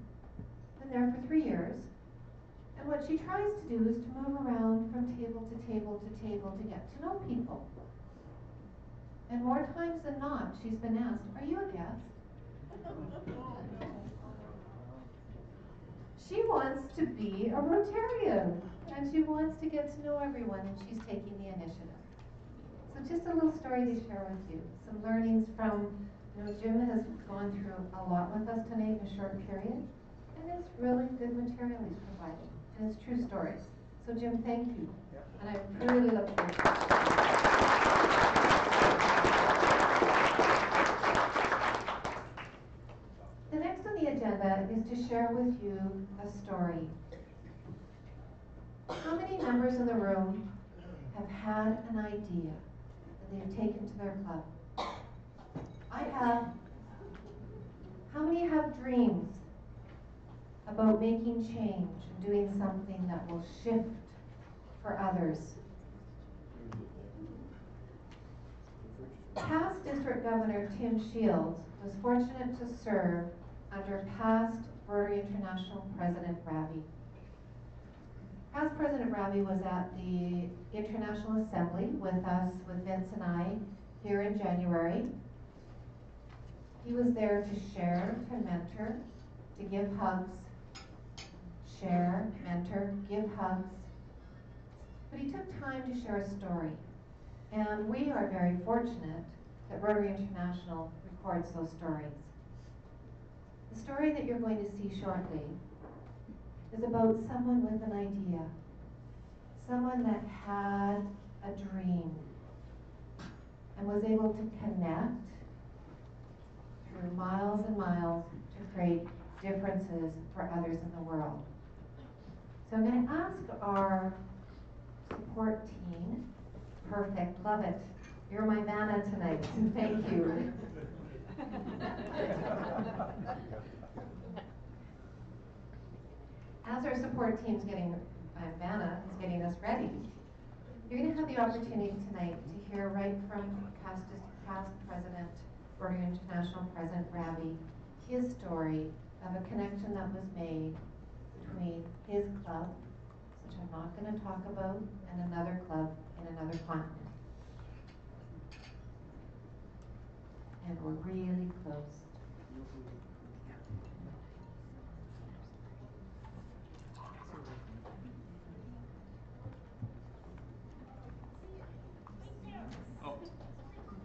been there for 3 years, and what she tries to do is to move around from table to table to table to get to know people. And more times than not, she's been asked, are you a guest? She wants to be a Rotarian, and she wants to get to know everyone, and she's taking the initiative. So just a little story to share with you. Some learnings from, Jim has gone through a lot with us tonight in a short period, and it's really good material he's provided, and it's true stories. So Jim, thank you, and I really look forward to it. The next on the agenda is to share with you a story. How many members in the room have had an idea that they've taken to their club? I have. How many have dreams about making change and doing something that will shift for others? Past District Governor Tim Shields was fortunate to serve under past Rotary International President Ravi. Past President Ravi was at the International Assembly with us, with Vince and I, here in January. He was there to share, to mentor, to give hugs, share, mentor, give hugs. But he took time to share a story. And we are very fortunate that Rotary International records those stories. The story that you're going to see shortly is about someone with an idea, someone that had a dream and was able to connect through miles and miles to create differences for others in the world. So I'm going to ask our support team, perfect, love it. You're my Vanna tonight, thank you. As our support team's Vanna is getting us ready, you're going to have the opportunity tonight to hear right from past President, Rotary International President Rabi, his story of a connection that was made between his club, which I'm not going to talk about, and another club in another continent. And we're really close.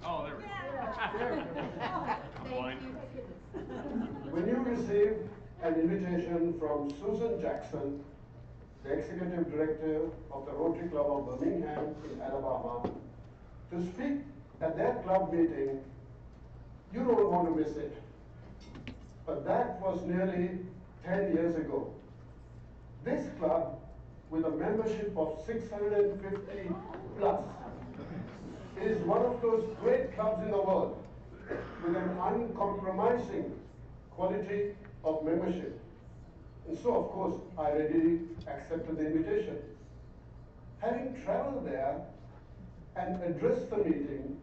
Oh, there we go. Thank you. When you receive an invitation from Susan Jackson, the Executive Director of the Rotary Club of Birmingham in Alabama, to speak at their club meeting, you don't want to miss it. But that was nearly 10 years ago. This club, with a membership of 650 plus, is one of those great clubs in the world with an uncompromising quality of membership. And so, of course, I readily accepted the invitation. Having traveled there and addressed the meeting,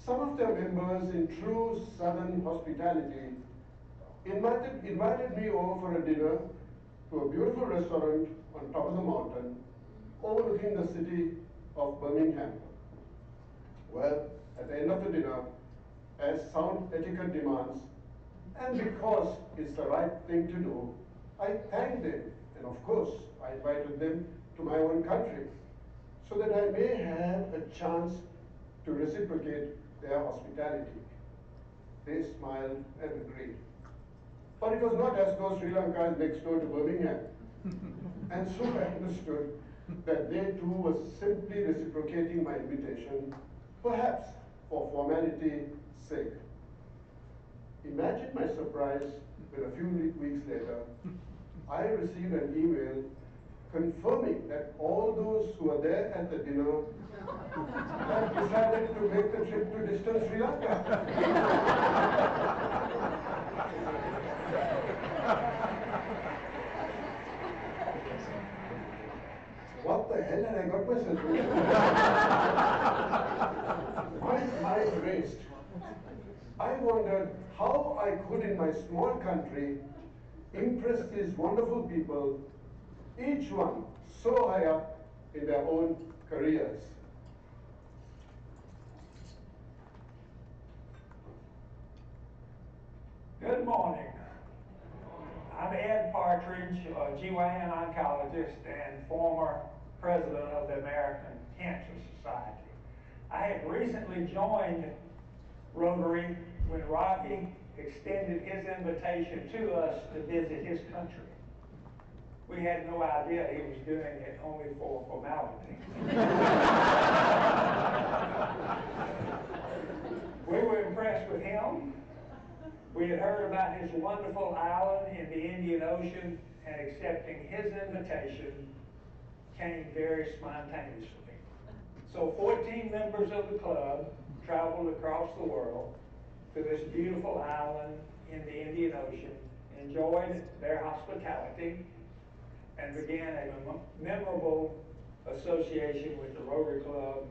some of their members, in true Southern hospitality, invited me over for a dinner to a beautiful restaurant on top of the mountain overlooking the city of Birmingham. Well, at the end of the dinner, as sound etiquette demands, and because it's the right thing to do, I thanked them, and of course, I invited them to my own country, so that I may have a chance to reciprocate their hospitality. They smiled and agreed. But it was not as though Sri Lanka is next door to Birmingham. And so I understood that they too were simply reciprocating my invitation, perhaps for formality's sake. Imagine my surprise when a few weeks later, I received an email confirming that all those who were there at the dinner had decided to make the trip to distant Sri Lanka. What the hell had I got myself into? My mind raced. I wondered how I could, in my small country, impress these wonderful people, each one so high up in their own careers. Good morning. I'm Ed Partridge, a GYN oncologist and former president of the American Cancer Society. I had recently joined Rotary when Rocky extended his invitation to us to visit his country. We had no idea he was doing it only for formality. We were impressed with him. We had heard about his wonderful island in the Indian Ocean, and accepting his invitation came very spontaneously. So 14 members of the club traveled across the world to this beautiful island in the Indian Ocean, enjoyed their hospitality, and began a memorable association with the Rotary Club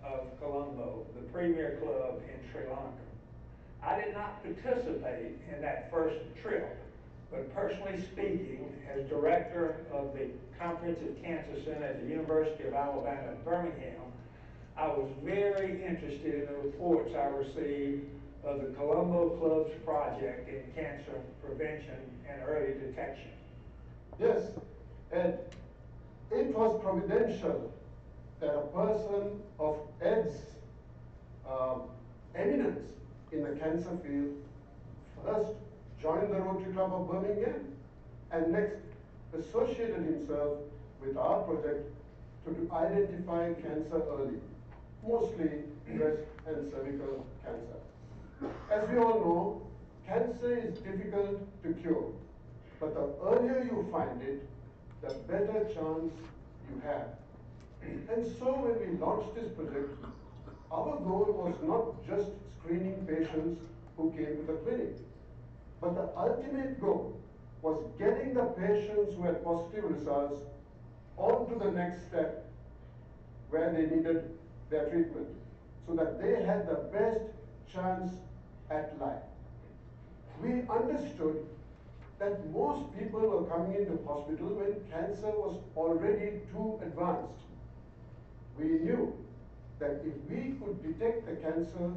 of Colombo, the premier club in Sri Lanka. I did not participate in that first trip, but personally speaking, as director of the Comprehensive Cancer Center at the University of Alabama at Birmingham, I was very interested in the reports I received of the Colombo Club's project in cancer prevention and early detection. Yes, and it was providential that a person of Ed's eminence in the cancer field first joined the Rotary Club of Birmingham and next associated himself with our project to to identify cancer early, mostly breast and cervical cancer. As we all know, cancer is difficult to cure, but the earlier you find it, the better chance you have. And so when we launched this project, our goal was not just screening patients who came to the clinic, but the ultimate goal was getting the patients who had positive results on to the next step where they needed their treatment, so that they had the best chance at life. We understood that most people were coming into hospital when cancer was already too advanced. We knew that if we could detect the cancer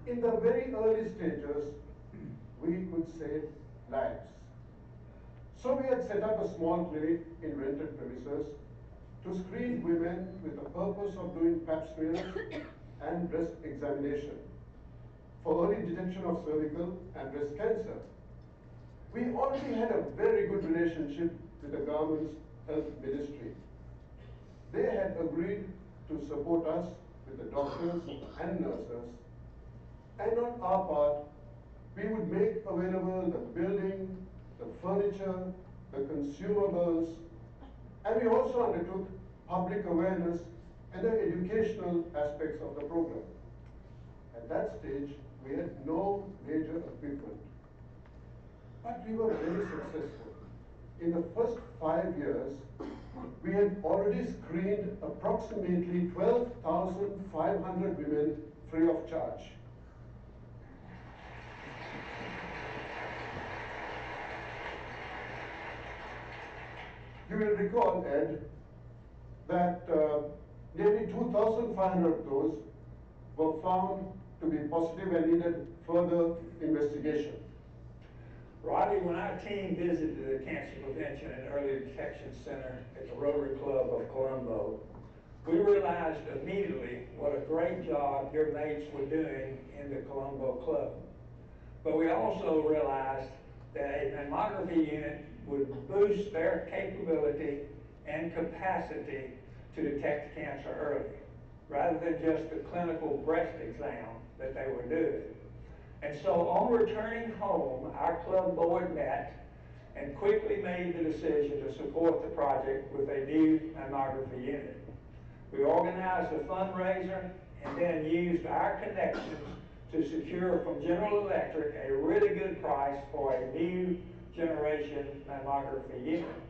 in the very early stages, we could save lives. So we had set up a small clinic in rented premises to screen women with the purpose of doing pap smears and breast examination for early detection of cervical and breast cancer. We already had a very good relationship with the government's health ministry. They had agreed to support us with the doctors and nurses, and on our part, we would make available the building, the furniture, the consumables, and we also undertook public awareness and the educational aspects of the program. At that stage, we had no major equipment, but we were very successful. In the first 5 years, we had already screened approximately 12,500 women free of charge. You will recall, Ed, that nearly 2,500 of those were found to be positive and needed further investigation. Robbie, when our team visited the Cancer Prevention and Early Detection Center at the Rotary Club of Colombo, we realized immediately what a great job your mates were doing in the Colombo Club. But we also realized that a mammography unit would boost their capability and capacity to detect cancer early, rather than just the clinical breast exam that they were doing. And so on returning home, our club board met and quickly made the decision to support the project with a new mammography unit. We organized a fundraiser and then used our connections to secure from General Electric a really good price for a new generation mammography unit.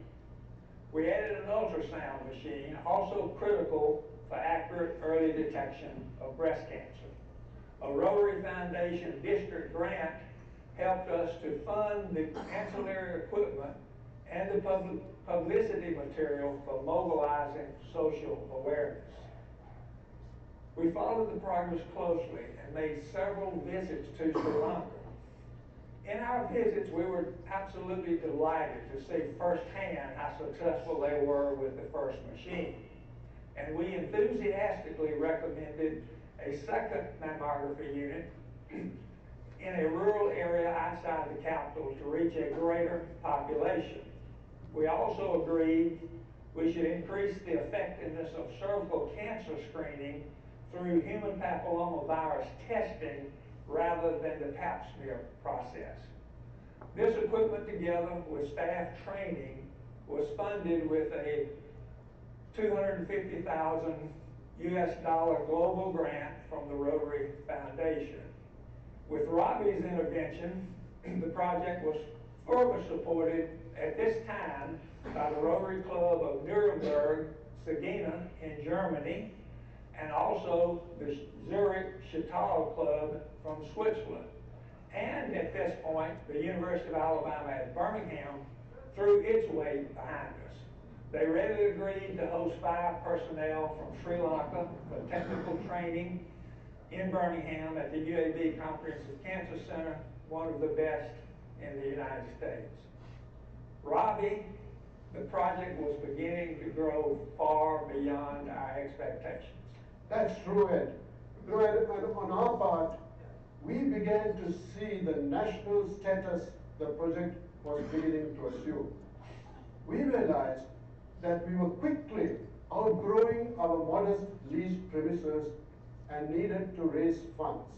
We added an ultrasound machine, also critical for accurate early detection of breast cancer. A Rotary Foundation district grant helped us to fund the ancillary equipment and the publicity material for mobilizing social awareness. We followed the progress closely and made several visits to Sri Lanka. In our visits, we were absolutely delighted to see firsthand how successful they were with the first machine. And we enthusiastically recommended a second mammography unit in a rural area outside the capital to reach a greater population. We also agreed we should increase the effectiveness of cervical cancer screening through human papillomavirus testing rather than the pap smear process. This equipment, together with staff training, was funded with a $250,000 US global grant from the Rotary Foundation. With Robbie's intervention, the project was further supported at this time by the Rotary Club of Nuremberg, Sagina in Germany, and also the Zurich Chital Club from Switzerland. And at this point, the University of Alabama at Birmingham threw its weight behind us. They readily agreed to host 5 personnel from Sri Lanka for technical training in Birmingham at the UAB Comprehensive Cancer Center, one of the best in the United States. Robbie, the project was beginning to grow far beyond our expectations. That's true, Ed. On our part, we began to see the national status the project was beginning to assume. We realized that we were quickly outgrowing our modest leased premises and needed to raise funds.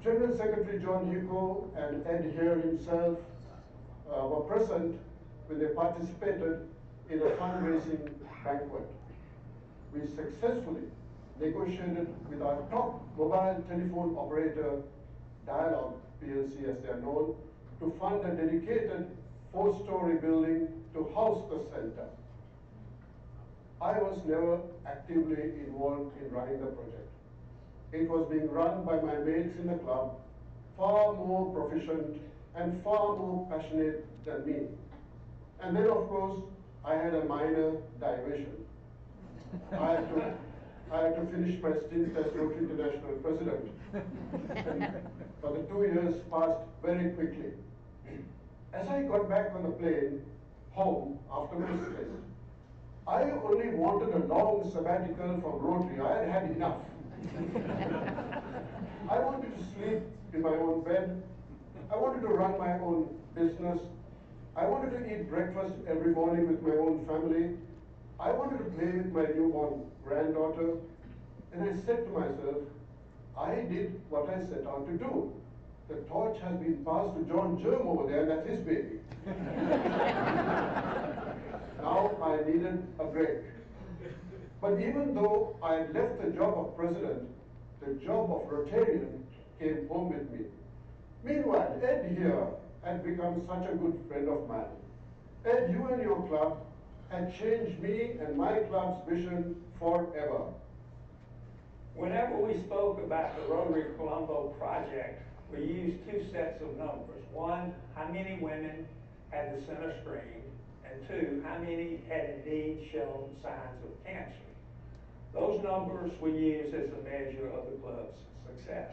General Secretary John Hugo and Ed Here himself were present when they participated in a fundraising banquet. We successfully negotiated with our top mobile telephone operator, Dialog PLC as they are known, to fund a dedicated 4-story building to house the center. I was never actively involved in running the project. It was being run by my mates in the club, far more proficient and far more passionate than me. And then, of course, I had a minor diversion. I had to finish my stint as Rotary International President. But the 2 years passed very quickly. As I got back on the plane home after my stint, I only wanted a long sabbatical from Rotary. I had had enough. I wanted to sleep in my own bed. I wanted to run my own business. I wanted to eat breakfast every morning with my own family. I wanted to play with my newborn granddaughter. And I said to myself, I did what I set out to do. The torch has been passed to John Germ over there, and that's his baby. Now I needed a break. But even though I had left the job of president, the job of Rotarian came home with me. Meanwhile, Ed here had become such a good friend of mine. Ed, you and your club had changed me and my club's vision forever. Whenever we spoke about the Rotary Colombo project, we used two sets of numbers. One, how many women had the center screened, and two, how many had indeed shown signs of cancer. Those numbers we use as a measure of the club's success.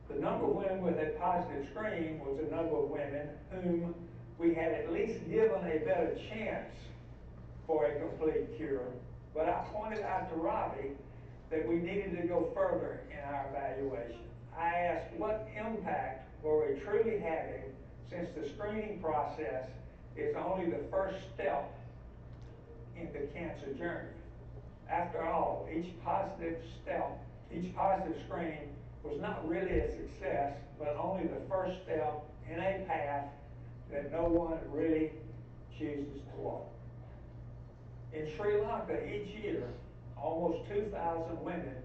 The number of women with a positive screen was the number of women whom we had at least given a better chance for a complete cure. But I pointed out to Robbie that we needed to go further in our evaluation. I asked, what impact were we truly having, since the screening process is only the first step in the cancer journey? After all, each positive screen was not really a success, but only the first step in a path that no one really chooses to walk. In Sri Lanka, each year, almost 2,000 women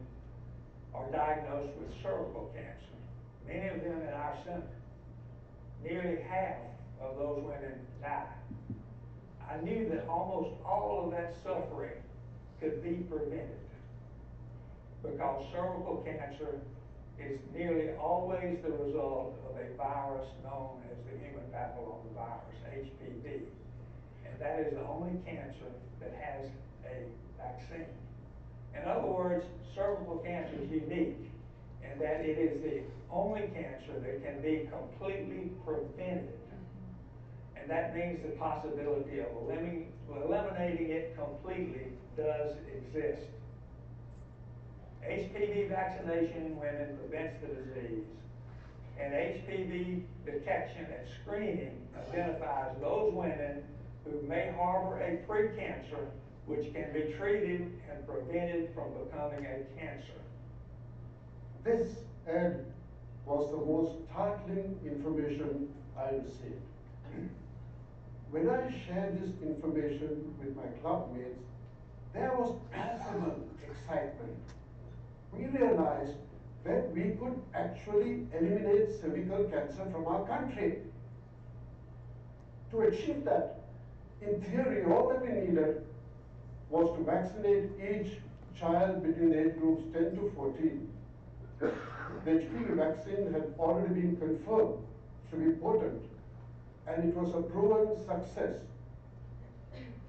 are diagnosed with cervical cancer, many of them at our center. Nearly half of those women die. I knew that almost all of that suffering could be prevented, because cervical cancer is nearly always the result of a virus known as the human papillomavirus, HPV. And that is the only cancer that has a vaccine. In other words, cervical cancer is unique in that it is the only cancer that can be completely prevented. And that means the possibility of eliminating it completely does exist. HPV vaccination in women prevents the disease, and HPV detection and screening identifies those women who may harbor a precancer, which can be treated and prevented from becoming a cancer. This, Ed, was the most startling information I received. When I shared this information with my club mates, there was palpable excitement. We realized that we could actually eliminate cervical cancer from our country. To achieve that, in theory, all that we needed was to vaccinate each child between age groups 10 to 14. The HPV vaccine had already been confirmed to be potent, and it was a proven success.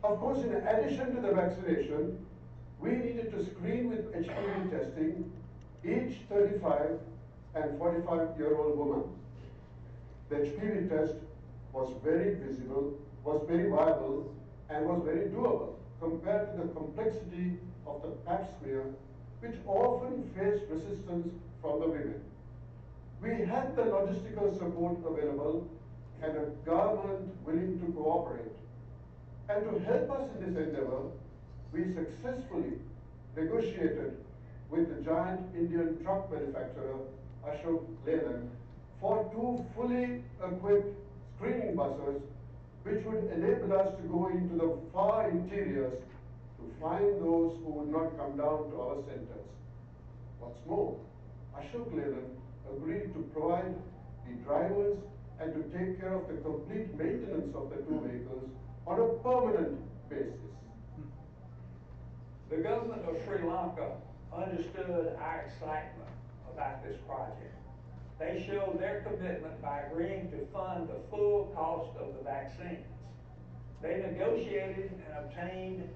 Of course, in addition to the vaccination, we needed to screen with HPV testing each 35 and 45-year-old woman. The HPV test was very visible, was very viable, and was very doable compared to the complexity of the pap smear, which often faced resistance from the women. We had the logistical support available and a government willing to cooperate. And to help us in this endeavor, we successfully negotiated with the giant Indian truck manufacturer Ashok Leyland for 2 fully equipped screening buses which would enable us to go into the far interiors to find those who would not come down to our centers. What's more, Ashok Leyland agreed to provide the drivers and to take care of the complete maintenance of the 2 vehicles on a permanent basis. The government of Sri Lanka understood our excitement about this project. They showed their commitment by agreeing to fund the full cost of the vaccines. They negotiated and obtained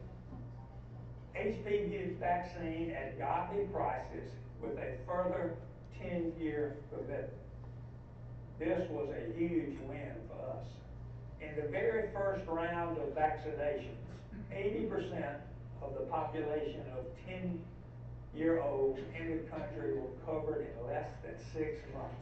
HPV vaccine at Gavi prices with a further 10-year commitment. This was a huge win for us. In the very first round of vaccinations, 80% of the population of 10-year-olds in the country were covered in less than 6 months.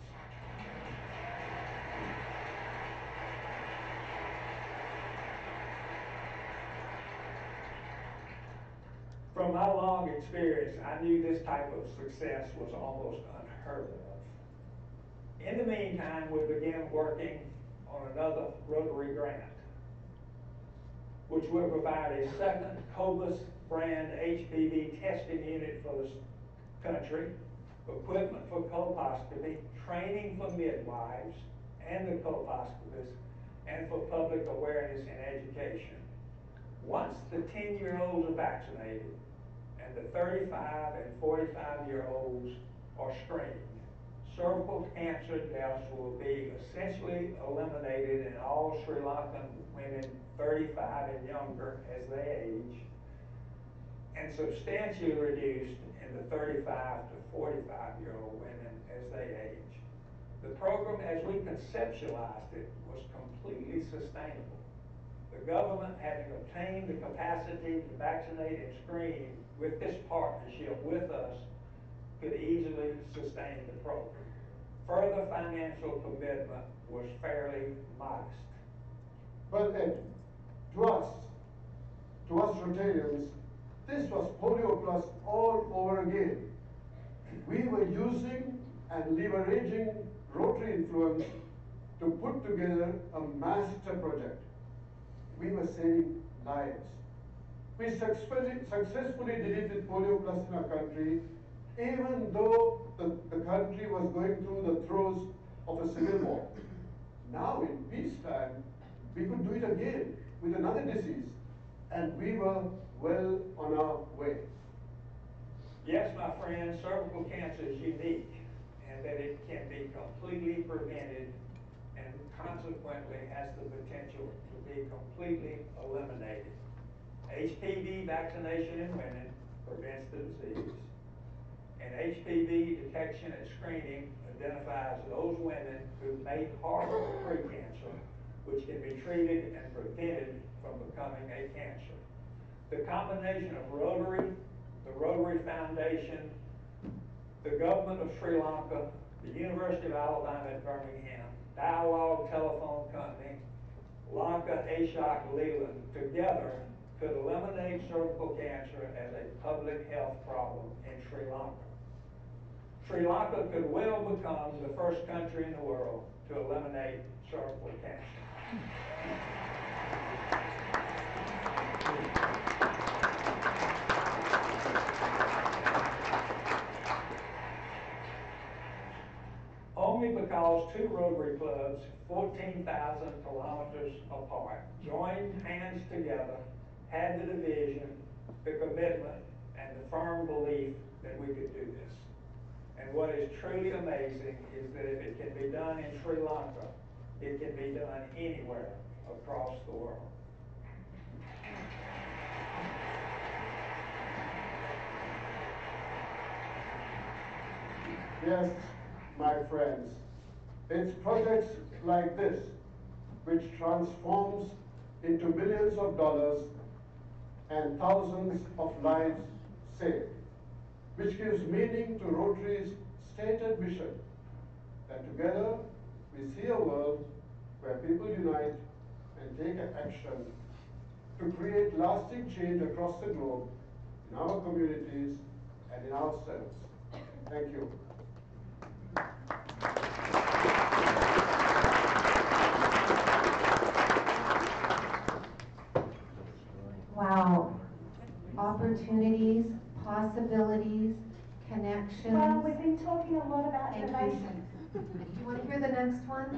From my long experience, I knew this type of success was almost unheard of. In the meantime, we began working on another Rotary grant, which will provide a second Cobus brand HPV testing unit for the country, equipment for colposcopy, training for midwives and the colposcopists, and for public awareness and education. Once the 10-year-olds are vaccinated and the 35 and 45-year-olds are screened, cervical cancer deaths will be essentially eliminated in all Sri Lankan women 35 and younger as they age, and substantially reduced in the 35 to 45-year-old women as they age. The program, as we conceptualized it, was completely sustainable. The government, having obtained the capacity to vaccinate and screen with this partnership with us, could easily sustain the program. Further financial commitment was fairly modest. But Ed, to us Rotarians, this was Polio Plus all over again. We were using and leveraging Rotary influence to put together a master project. We were saving lives. We successfully did it with Polio Plus in our country, even though the country was going through the throes of a civil war. Now in peacetime, we could do it again with another disease, and we were well on our way. Yes, my friend, cervical cancer is unique in that it can be completely prevented and consequently has the potential to be completely eliminated. HPV vaccination in women prevents the disease, and HPV detection and screening identifies those women who may harbor precancer, which can be treated and prevented from becoming a cancer. The combination of Rotary, the Rotary Foundation, the government of Sri Lanka, the University of Alabama at Birmingham, Dialogue Telephone Company, Lanka Ashok Leyland, together could eliminate cervical cancer as a public health problem in Sri Lanka. Sri Lanka could well become the first country in the world to eliminate cervical cancer. Only because 2 Rotary clubs, 14,000 kilometers apart, joined hands together, had the vision, the commitment, and the firm belief that we could do this. And what is truly amazing is that if it can be done in Sri Lanka, it can be done anywhere across the world. Yes, my friends, it's projects like this which transforms into millions of dollars and thousands of lives saved, which gives meaning to Rotary's stated mission that together we see a world where people unite and take action to create lasting change across the globe, in our communities, and in ourselves. Thank you. Wow. Opportunities, possibilities, connections. Well, we've been talking a lot about Thank innovation. you. Do you want to hear the next one?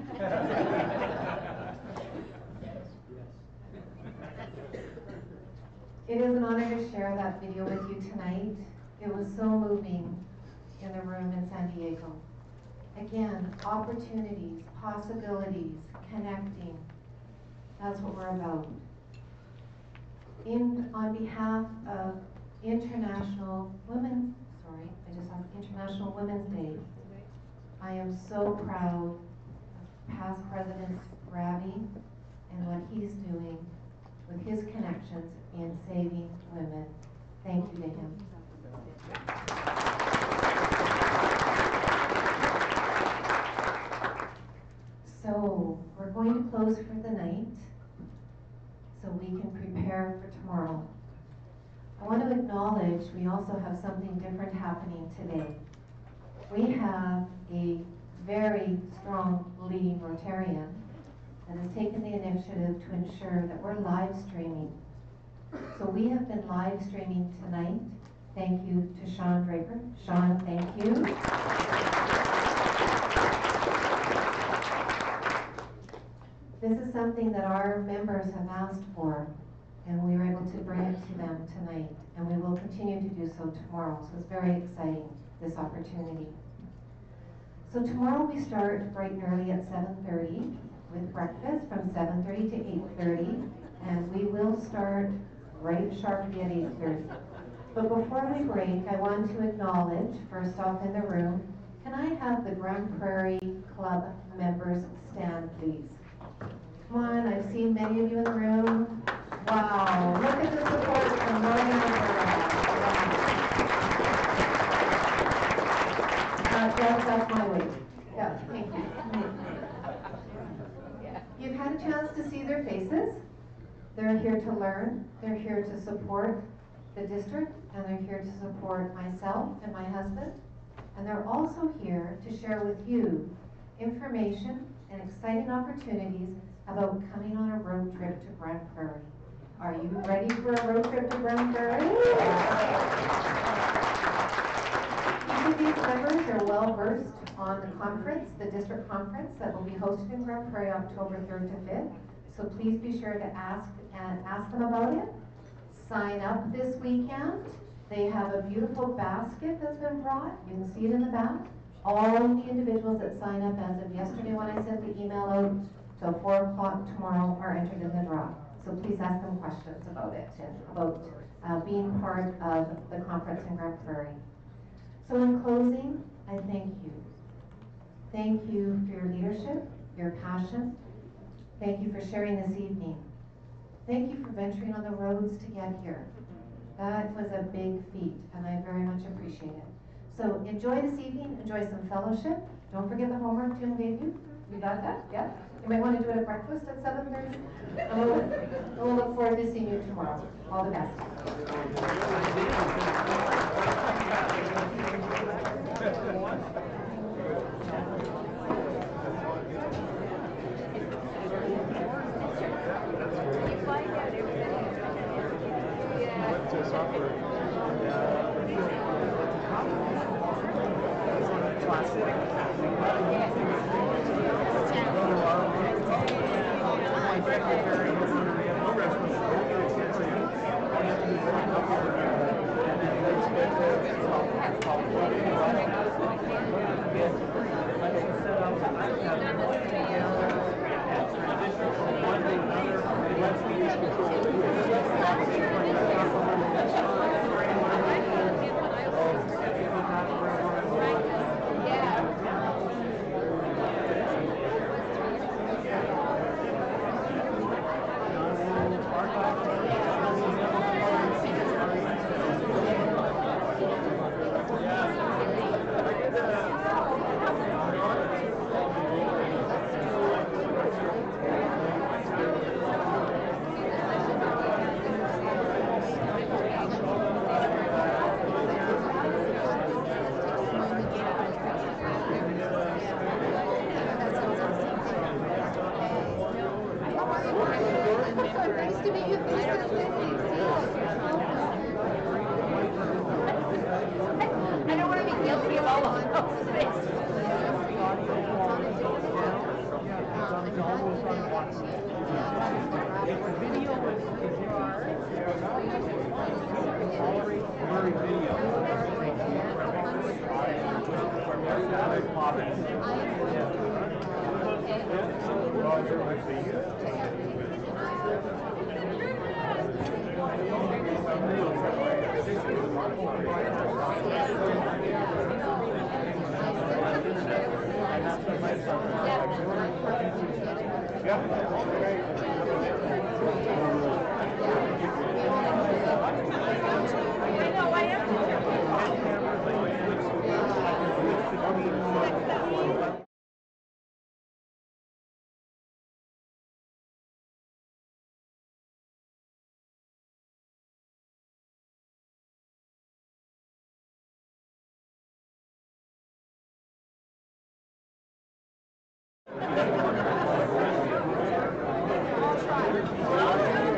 It is an honor to share that video with you tonight. It was so moving in the room in San Diego. Again, opportunities, possibilities, connecting. That's what we're about. On behalf of International Women's Day, I am so proud of past President Ravi and what he's doing with his connections in saving women. Thank you to him. So we're going to close for the night so we can prepare for tomorrow. I want to acknowledge we also have something different happening today. We have a very strong leading Rotarian that has taken the initiative to ensure that we're live streaming. So we have been live streaming tonight. Thank you to Sean Draper. Sean, thank you. This is something that our members have asked for, and we were able to bring it to them tonight, and we will continue to do so tomorrow. So it's very exciting, this opportunity. So tomorrow we start bright and early at 7:30 with breakfast from 7:30 to 8:30, and we will start right sharply at 8:30. But before we break, I want to acknowledge, first off in the room, can I have the Grand Prairie Club members stand, please? Come on, I've seen many of you in the room. Wow, look at the support from Northern Alberta. That's my way. Yeah, thank you. You've had a chance to see their faces. They're here to learn. They're here to support the district, and they're here to support myself and my husband. And they're also here to share with you information and exciting opportunities about coming on a road trip to Grand Prairie. Are you ready for a road trip to Grand Prairie? Each of these members are well versed on the conference, the district conference that will be hosted in Grand Prairie October 3rd to 5th. So please be sure to ask them about it. Sign up this weekend. They have a beautiful basket that's been brought. You can see it in the back. All the individuals that sign up as of yesterday when I sent the email out till 4 o'clock tomorrow are entered in the draw. So please ask them questions about it and about being part of the conference in Grand Prairie. So in closing, I thank you. Thank you for your leadership, your passion. Thank you for sharing this evening. Thank you for venturing on the roads to get here. That was a big feat, and I very much appreciate it. So enjoy this evening, enjoy some fellowship. Don't forget the homework Jim gave you. You got that? Yeah? You might want to do it at breakfast at 7:30. And we'll look forward to seeing you tomorrow. All the best. I'll try.